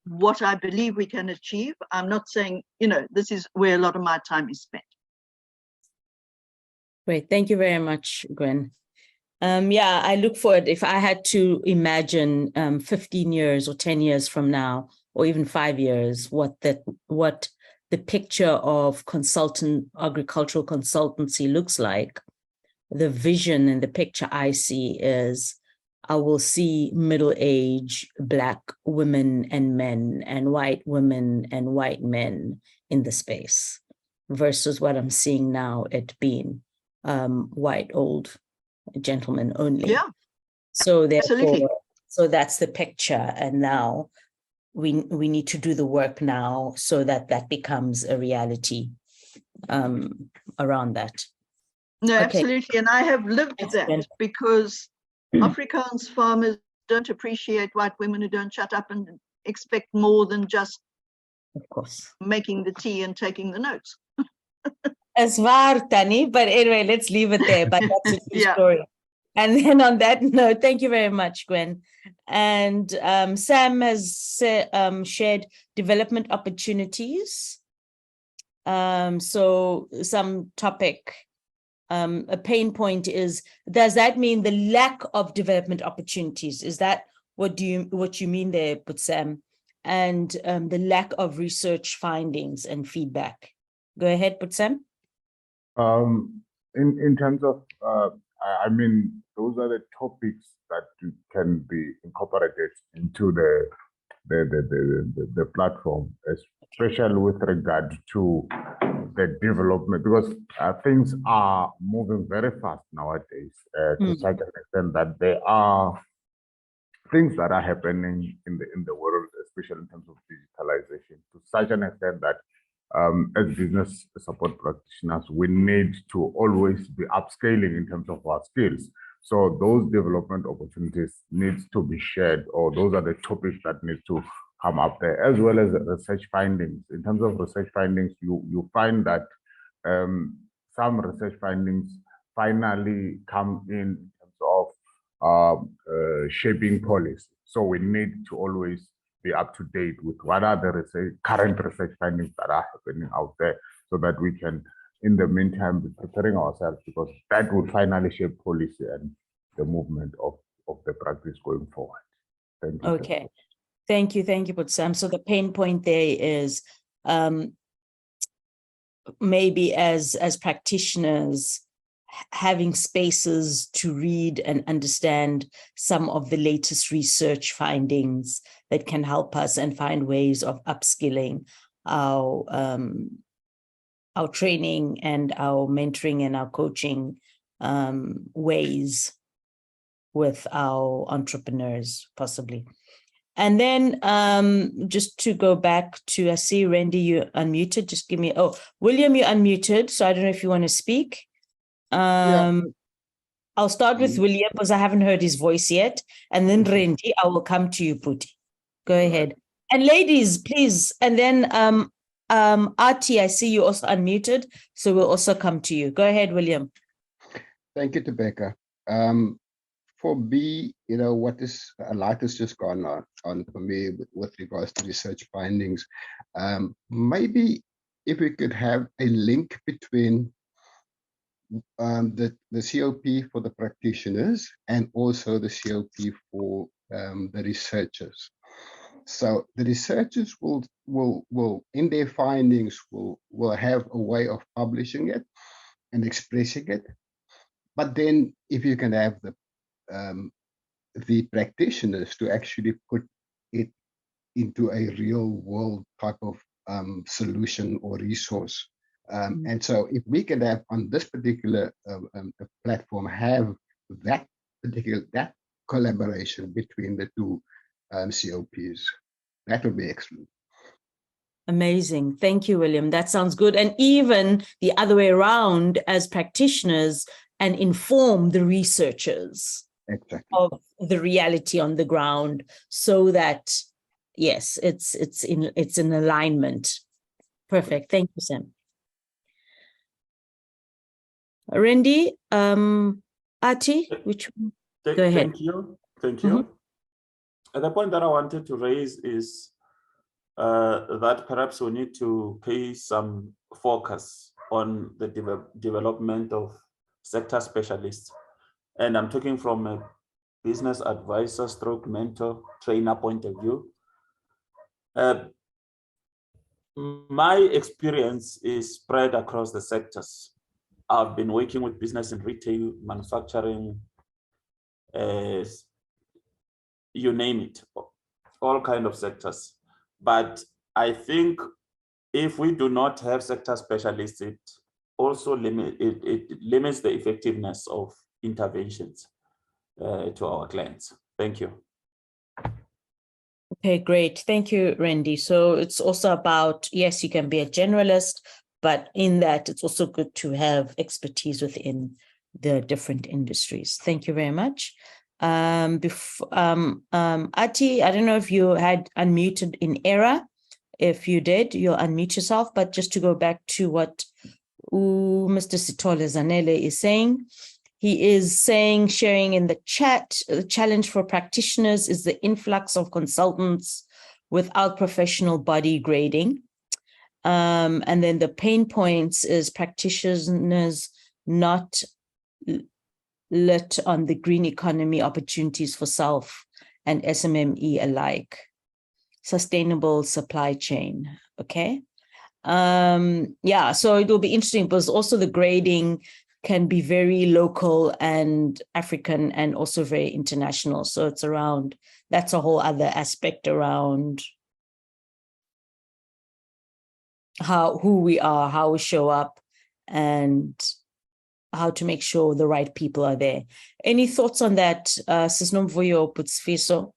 what I believe we can achieve. I'm not saying, this is where a lot of my time is spent. Great. Thank you very much, Gwen. Yeah, I look forward, if I had to imagine 15 years or 10 years from now, or even 5 years, what the picture of agricultural consultancy looks like, the vision and the picture I see is I will see middle-aged Black women and men and white women and white men in the space versus what I'm seeing now at being white old gentlemen only. Yeah. So therefore, Absolutely. so that's the picture. And now we need to do the work now so that becomes a reality around that. No, Okay. absolutely. And I have lived Thanks, that Gwen. because Afrikaans farmers don't appreciate white women who don't shut up and expect more than just Of course. making the tea and taking the notes. As far, Tani, but anyway, let's leave it there. But that's a true Yeah. story. And then on that note, thank you very much, Gwen. And Sam has shared development opportunities. So some topic, a pain point is, does that mean the lack of development opportunities? Is that what you mean there, Sam? And the lack of research findings and feedback. Go ahead, Sam. In terms of, I mean, those are the topics that can be incorporated into the platform, especially with regard to the development, because things are moving very fast nowadays to such an extent that there are things that are happening in the world, especially in terms of digitalization, to such an extent that as business support practitioners, we need to always be upscaling in terms of our skills. So those development opportunities need to be shared, or those are the topics that need to come up there, as well as research findings. In terms of research findings, you find that some research findings finally come in terms of shaping policy. So we need to always be up to date with what are the current research findings that are happening out there, so that we can, in the meantime, be preparing ourselves, because that will finally shape policy and the movement of the practice going forward. Thank you. Okay. Thank you, Sam. So the pain point there is maybe as practitioners, having spaces to read and understand some of the latest research findings that can help us and find ways of upskilling our training and our mentoring and our coaching ways with our entrepreneurs, possibly. And then just to go back to, I see Randy, you unmuted. Just give me, William, you unmuted. So I don't know if you want to speak. I'll start with William because I haven't heard his voice yet. And then Randy, I will come to you, Puti. Go ahead. And ladies, please. And then Artie, I see you also unmuted. So we'll also come to you. Go ahead, William. Thank you, Tobeka. For me, what is a lot has just gone on for me with regards to research findings. Maybe if we could have a link between the COP for the practitioners and also the COP for the researchers. So the researchers will in their findings will have a way of publishing it and expressing it. But then if you can have the practitioners to actually put it into a real world type of solution or resource. And so if we can have on this particular platform, have that collaboration between the two COPs, that would be excellent. Amazing. Thank you, William. That sounds good. And even the other way around, as practitioners, and inform the researchers Exactly. of the reality on the ground, so that, yes, it's in alignment. Perfect. Thank you, Sam. Randy, Ati, which one? Go ahead. Thank you. Thank you. And the point that I wanted to raise is that perhaps we need to pay some focus on the development of sector specialists. And I'm talking from a business advisor, stroke mentor, trainer point of view. My experience is spread across the sectors. I've been working with business in retail, manufacturing, you name it, all kind of sectors. But I think if we do not have sector specialists, it also limits the effectiveness of interventions to our clients. Thank you. Okay, great. Thank you, Randy. So it's also about, yes, you can be a generalist, but in that it's also good to have expertise within the different industries. Thank you very much. Ati, I don't know if you had unmuted in error. If you did, you'll unmute yourself. But just to go back to what Mr. Sithole Zanele is saying, he is saying, sharing in the chat, the challenge for practitioners is the influx of consultants without professional body grading. And then the pain points is practitioners not lit on the green economy opportunities for self and SMME alike. Sustainable supply chain, okay? Yeah, so it will be interesting because also the grading can be very local and African and also very international. So it's around, that's a whole other aspect around who we are, how we show up, and how to make sure the right people are there. Any thoughts on that, Sisnomvuyo Putsfiso,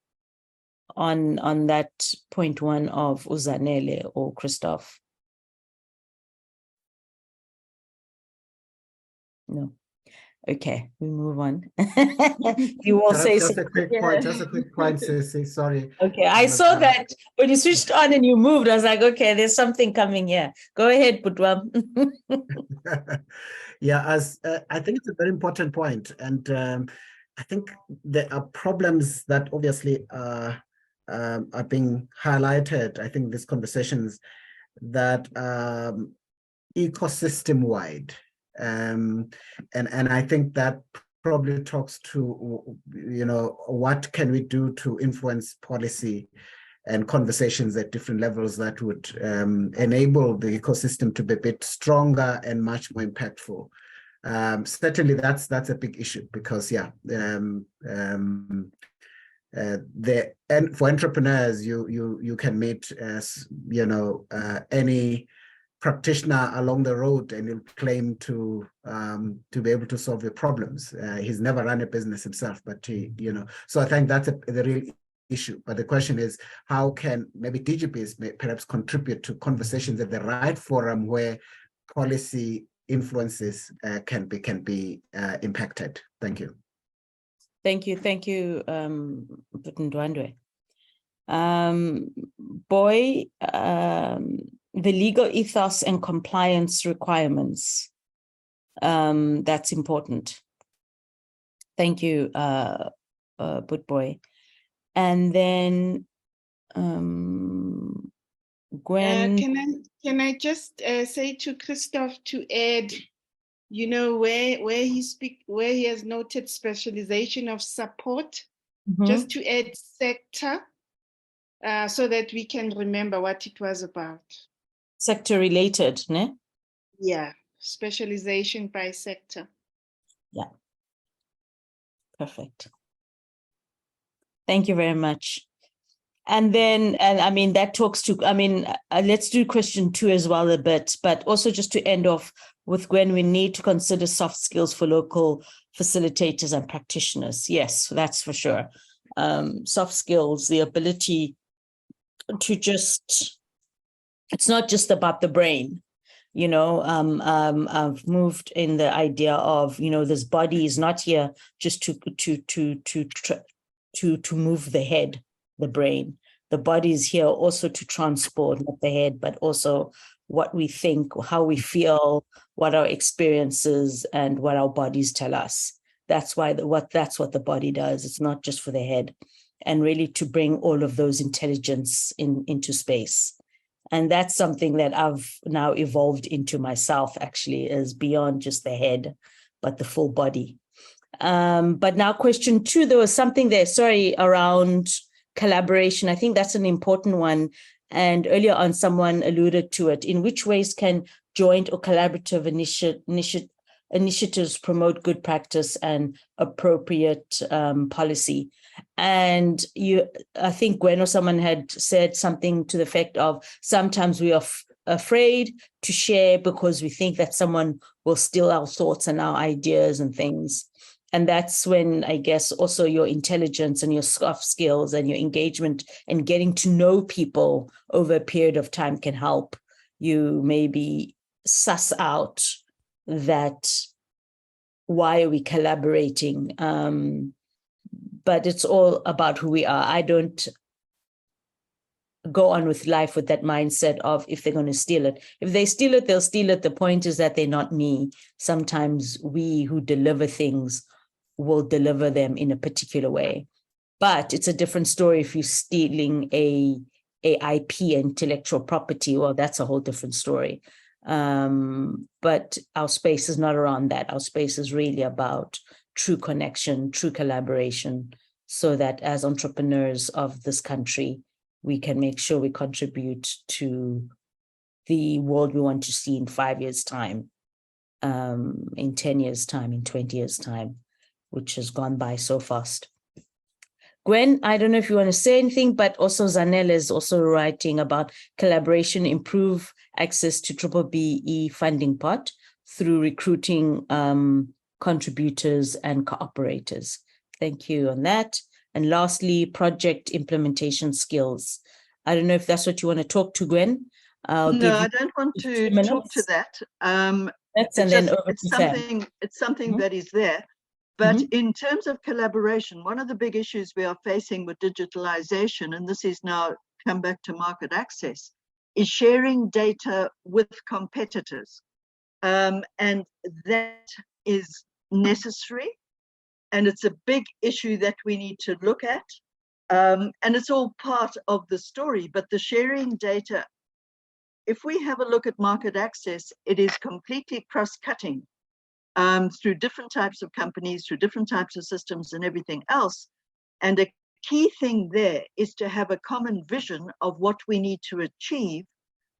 on that point one of Uzanele or Christoph? No. Okay, we move on. You will say just a quick point, Ceci, sorry. Okay, I saw that when you switched on and you moved, I was like, okay, there's something coming here. Go ahead, Putwam. Yeah, I think it's a very important point. And I think there are problems that obviously are being highlighted, I think, these conversations that ecosystem-wide. And I think that probably talks to, you know, what can we do to influence policy and conversations at different levels that would enable the ecosystem to be a bit stronger and much more impactful. Certainly that's a big issue because, yeah, for entrepreneurs, you can meet, you know, any practitioner along the road and he'll claim to be able to solve your problems. He's never run a business himself, but he, you know, so I think that's the real issue. But the question is, how can maybe DigiBiz perhaps contribute to conversations at the right forum where policy influences can be impacted? Thank you. Thank you, Ndwandwe. Boy, the legal ethos and compliance requirements. That's important. Thank you, Boy. And then Gwen. Can I just say to Christoph to add, you know, where he has noted specialization of support, just to add sector, so that we can remember what it was about. Sector related, ne? Yeah, specialization by sector. Yeah. Perfect. Thank you very much. And then, I mean, that talks to, I mean, let's do question 2 as well a bit, but also just to end off with Gwen, we need to consider soft skills for local facilitators and practitioners. Yes, that's for sure. Soft skills, the ability to just it's not just about the brain. I've moved in the idea of, this body is not here just to move the head, the brain. The body is here also to transport, not the head, but also what we think, how we feel, what our experiences, and what our bodies tell us. That's why that's what the body does. It's not just for the head, and really to bring all of those intelligence into space. And that's something that I've now evolved into myself, actually, is beyond just the head, but the full body. But now question 2, there was something there, around collaboration. I think that's an important one. And earlier on, someone alluded to it. In which ways can joint or collaborative initiatives promote good practice and appropriate policy? And I think Gwen or someone had said something to the effect of, sometimes we are afraid to share because we think that someone will steal our thoughts and our ideas and things. And that's when, I guess, also your intelligence and your soft skills and your engagement and getting to know people over a period of time can help you maybe suss out that, why are we collaborating? But it's all about who we are. I don't go on with life with that mindset of, if they're going to steal it. If they steal it, they'll steal it. The point is that they're not me. Sometimes we who deliver things will deliver them in a particular way. But it's a different story if you're stealing a IP, intellectual property. Well, that's a whole different story. But our space is not around that. Our space is really about true connection, true collaboration, so that as entrepreneurs of this country, we can make sure we contribute to the world we want to see in 5 years' time, in 10 years' time, in 20 years' time, which has gone by so fast. Gwen, I don't know if you want to say anything, but also Zanelle is also writing about collaboration, improve access to BBBE funding pot through recruiting contributors and cooperators. Thank you on that. And lastly, project implementation skills. I don't know if that's what you want to talk to, Gwen. No, I don't want to talk to that. It's something that is there. But in terms of collaboration, one of the big issues we are facing with digitalization, and this is now come back to market access, is sharing data with competitors. And that is necessary. And it's a big issue that we need to look at. And it's all part of the story, but the sharing data, if we have a look at market access, it is completely cross-cutting through different types of companies, through different types of systems and everything else. And a key thing there is to have a common vision of what we need to achieve.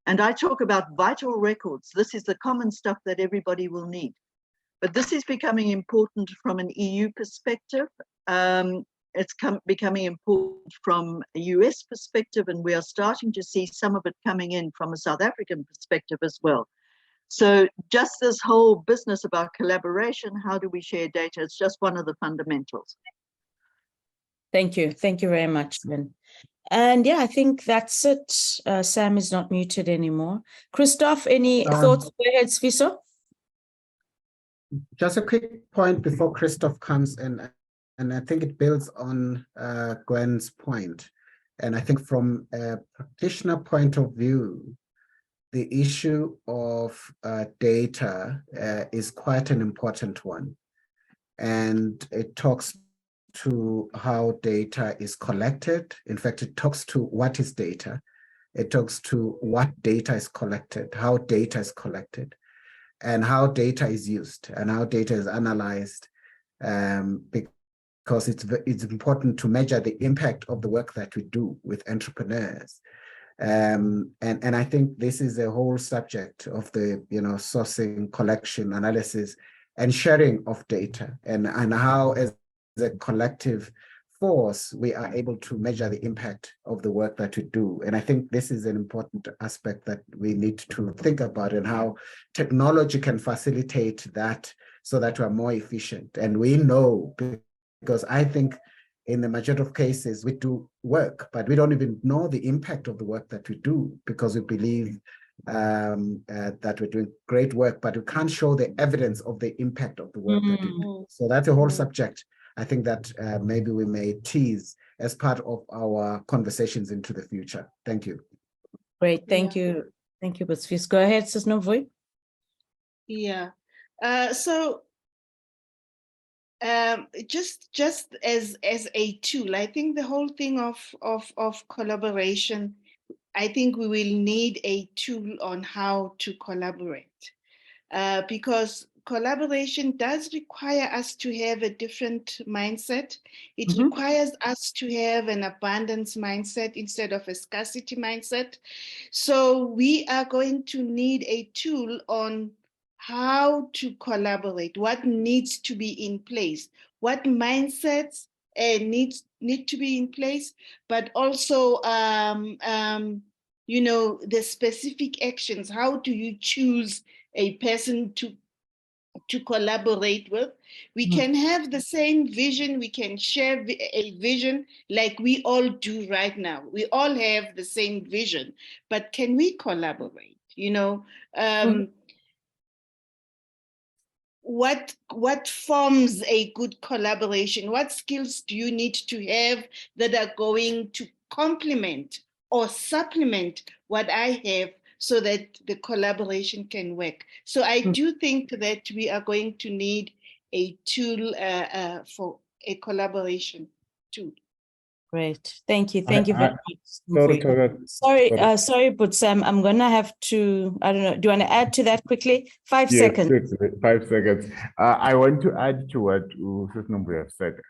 And I talk about vital records. This is the common stuff that everybody will need. But this is becoming important from an EU perspective. It's becoming important from a US perspective, and we are starting to see some of it coming in from a South African perspective as well. So just this whole business about collaboration, how do we share data? It's just one of the fundamentals. Thank you. Thank you very much, Lynn. And yeah, I think that's it. Sam is not muted anymore. Christoph, any thoughts? Go ahead, Sfiso. Just a quick point before Christoph comes in, and I think it builds on Gwen's point. And I think from a practitioner point of view, the issue of data is quite an important one. And it talks to how data is collected. In fact, it talks to what is data. It talks to what data is collected, how data is collected, and how data is used and how data is analyzed, because it's important to measure the impact of the work that we do with entrepreneurs. And I think this is a whole subject of the sourcing, collection, analysis, and sharing of data, and how as a collective force we are able to measure the impact of the work that we do. And I think this is an important aspect that we need to think about, and how technology can facilitate that so that we're more efficient. And we know, because I think in the majority of cases, we do work, but we don't even know the impact of the work that we do because we believe that we're doing great work, but we can't show the evidence of the impact of the work that we do. So that's a whole subject. I think that maybe we may tease as part of our conversations into the future. Thank you. Great, thank you. Thank you, Butsfis. Go ahead, Sis Novoy. Yeah. Just as a tool, I think the whole thing of collaboration, I think we will need a tool on how to collaborate, because collaboration does require us to have a different mindset. It requires us to have an abundance mindset instead of a scarcity mindset. So we are going to need a tool on how to collaborate, what needs to be in place, what mindsets need to be in place, but also the specific actions. How do you choose a person to collaborate with? We can have the same vision, we can share a vision like we all do right now. We all have the same vision, but can we collaborate? What forms a good collaboration? What skills do you need to have that are going to complement or supplement what I have so that the collaboration can work? So I do think that we are going to need a tool for a collaboration tool. Great, thank you very much. Sorry, but Sam, I'm gonna have to, I don't know, do you want to add to that quickly? 5 seconds. Quickly, 5 seconds. I want to add to what Sis Nombu have said.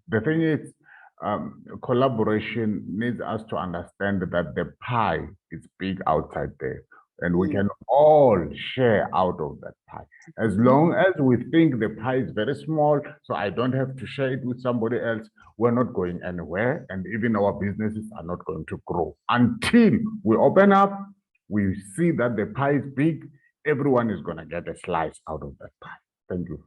The thing is, collaboration needs us to understand that the pie is big outside there, and we can all share out of that pie. As long as we think the pie is very small, so I don't have to share it with somebody else, we're not going anywhere, and even our businesses are not going to grow. Until we open up, we see that the pie is big, everyone is going to get a slice out of that pie. Thank you.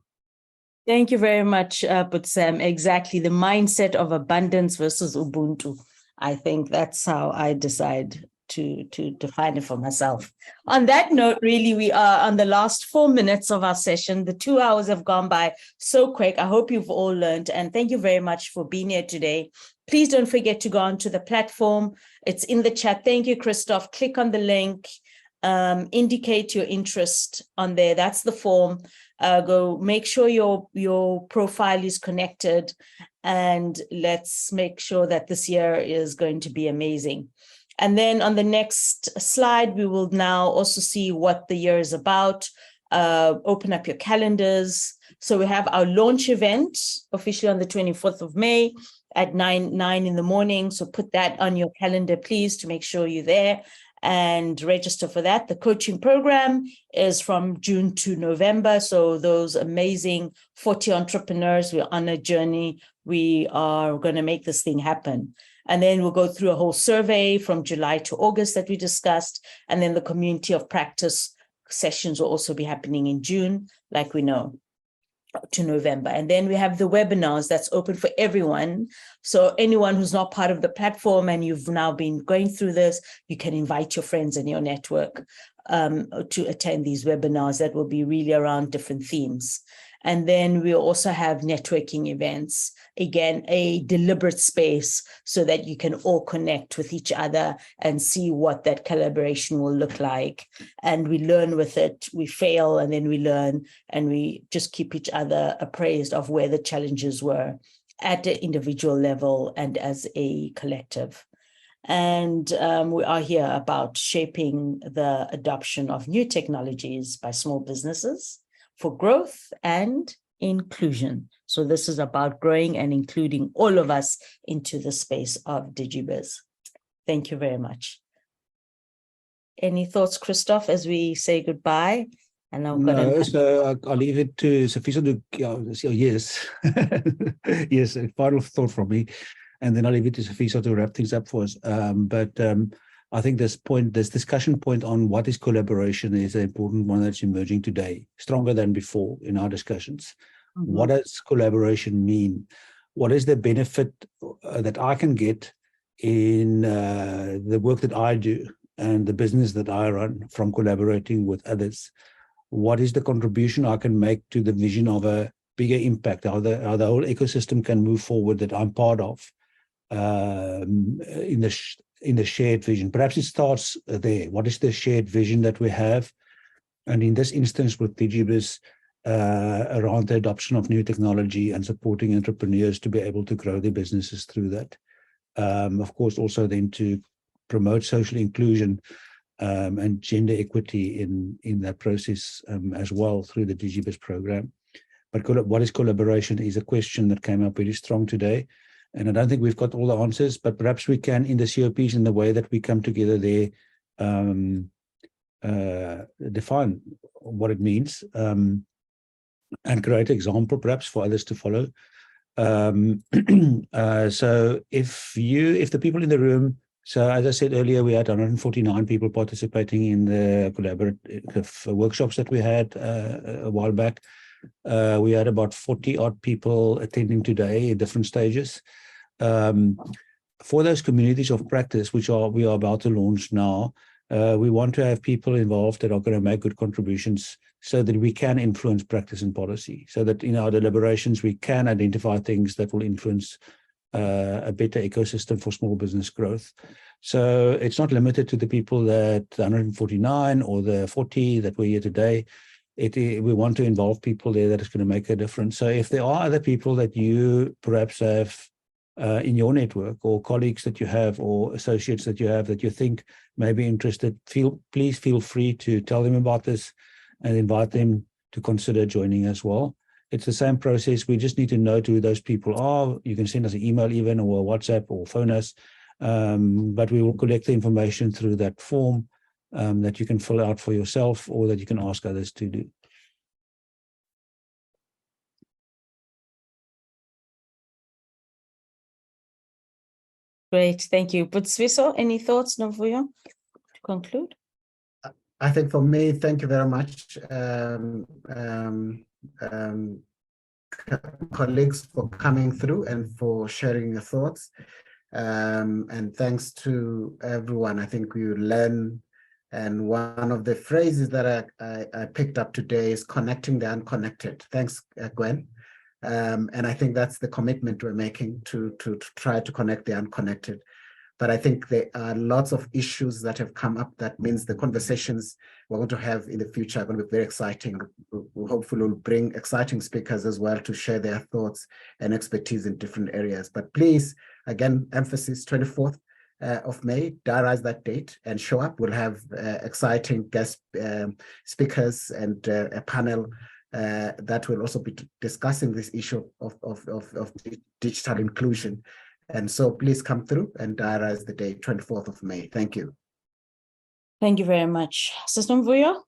Thank you very much, Sam. Exactly, the mindset of abundance versus Ubuntu. I think that's how I decide to define it for myself. On that note, really, we are on the last 4 minutes of our session. The 2 hours have gone by so quick. I hope you've all learned, and thank you very much for being here today. Please don't forget to go onto the platform. It's in the chat. Thank you, Christoph. Click on the link, indicate your interest on there. That's the form. Go make sure your profile is connected, and let's make sure that this year is going to be amazing. And then on the next slide, we will now also see what the year is about. Open up your calendars. So we have our launch event officially on the 24th of May at 9 in the morning. So put that on your calendar, please, to make sure you're there and register for that. The coaching program is from June to November. So those amazing 40 entrepreneurs, we're on a journey. We are going to make this thing happen. And then we'll go through a whole survey from July to August that we discussed. And then the community of practice sessions will also be happening in June, like we know, to November. And then we have the webinars that's open for everyone. So anyone who's not part of the platform and you've now been going through this, you can invite your friends in your network to attend these webinars that will be really around different themes. And then we'll also have networking events, again, a deliberate space so that you can all connect with each other and see what that collaboration will look like. And we learn with it, we fail, and then we learn, and we just keep each other appraised of where the challenges were at the individual level and as a collective. And we are here about shaping the adoption of new technologies by small businesses for growth and inclusion. So this is about growing and including all of us into the space of DigiBiz. Thank you very much. Any thoughts, Christoph, as we say goodbye? And so I'll leave it to Sifiso to, yes, yes, a final thought from me, and then I'll leave it to Sifiso to wrap things up for us. I think this discussion point on what is collaboration is an important one that's emerging today, stronger than before in our discussions. What does collaboration mean? what is the benefit that I can get in the work that I do and the business that I run from collaborating with others? What is the contribution I can make to the vision of a bigger impact, how the whole ecosystem can move forward that I'm part of in the shared vision? Perhaps it starts there. What is the shared vision that we have? And in this instance with DigiBiz, around the adoption of new technology and supporting entrepreneurs to be able to grow their businesses through that. Of course, also then to promote social inclusion and gender equity in that process as well through the DigiBiz program. But what is collaboration is a question that came up really strong today. And I don't think we've got all the answers, but perhaps we can, in the COPs, in the way that we come together there, define what it means and create an example perhaps for others to follow. So if the people in the room, so as I said earlier, we had 149 people participating in the collaborative workshops that we had a while back. We had about 40 odd people attending today at different stages. For those communities of practice, which we are about to launch now, we want to have people involved that are going to make good contributions so that we can influence practice and policy, so that in our deliberations we can identify things that will influence a better ecosystem for small business growth. So it's not limited to the people that 149 or the 40 that were here today. We want to involve people there that is going to make a difference. So if there are other people that you perhaps have in your network, or colleagues that you have, or associates that you have that you think may be interested, please feel free to tell them about this and invite them to consider joining as well. It's the same process. We just need to know who those people are. You can send us an email even, or a WhatsApp, or phone us. But we will collect the information through that form that you can fill out for yourself, or that you can ask others to do. Great, thank you. But Swiso, any thoughts, Novuyo, to conclude? I think for me, thank you very much, colleagues, for coming through and for sharing your thoughts. And thanks to everyone. I think we learn, and one of the phrases that I picked up today is connecting the unconnected. Thanks, Gwen. And I think that's the commitment we're making to try to connect the unconnected. But I think there are lots of issues that have come up. That means the conversations we're going to have in the future are going to be very exciting. We hopefully will bring exciting speakers as well to share their thoughts and expertise in different areas. But please, again, emphasis 24th of May, diarize that date and show up. We'll have exciting guest speakers and a panel that will also be discussing this issue of digital inclusion. And so please come through and diarize the date, 24th of May. Thank you. Thank you very much. Sister Mvuyo?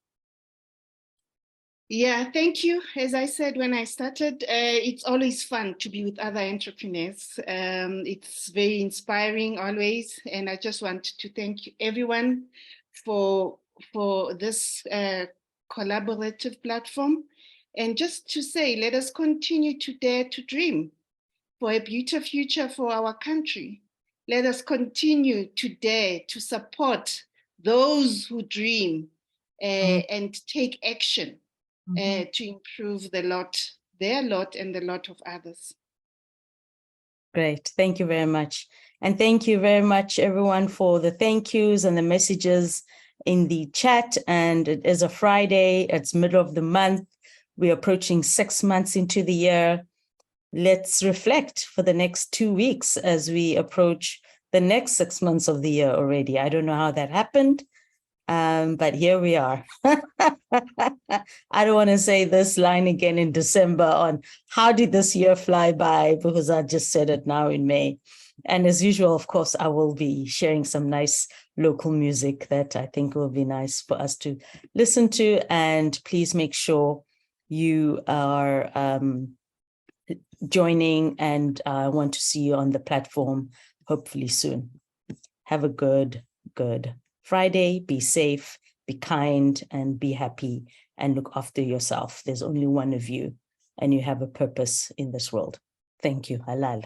Yeah, thank you. As I said when I started, it's always fun to be with other entrepreneurs. It's very inspiring always. And I just want to thank everyone for this collaborative platform. And just to say, let us continue to dare to dream for a better future for our country. Let us continue to dare to support those who dream and take action to improve their lot and the lot of others. Great, thank you very much. And thank you very much, everyone, for the thank yous and the messages in the chat. And it is a Friday, it's middle of the month. We're approaching 6 months into the year. Let's reflect for the next 2 weeks as we approach the next 6 months of the year already. I don't know how that happened, but here we are. I don't want to say this line again in December on how did this year fly by, because I just said it now in May. And as usual, of course, I will be sharing some nice local music that I think will be nice for us to listen to. And please make sure you are joining, and I want to see you on the platform hopefully soon. Have a good Friday. Be safe, be kind, and be happy, and look after yourself. There's only one of you, and you have a purpose in this world. Thank you, Halal.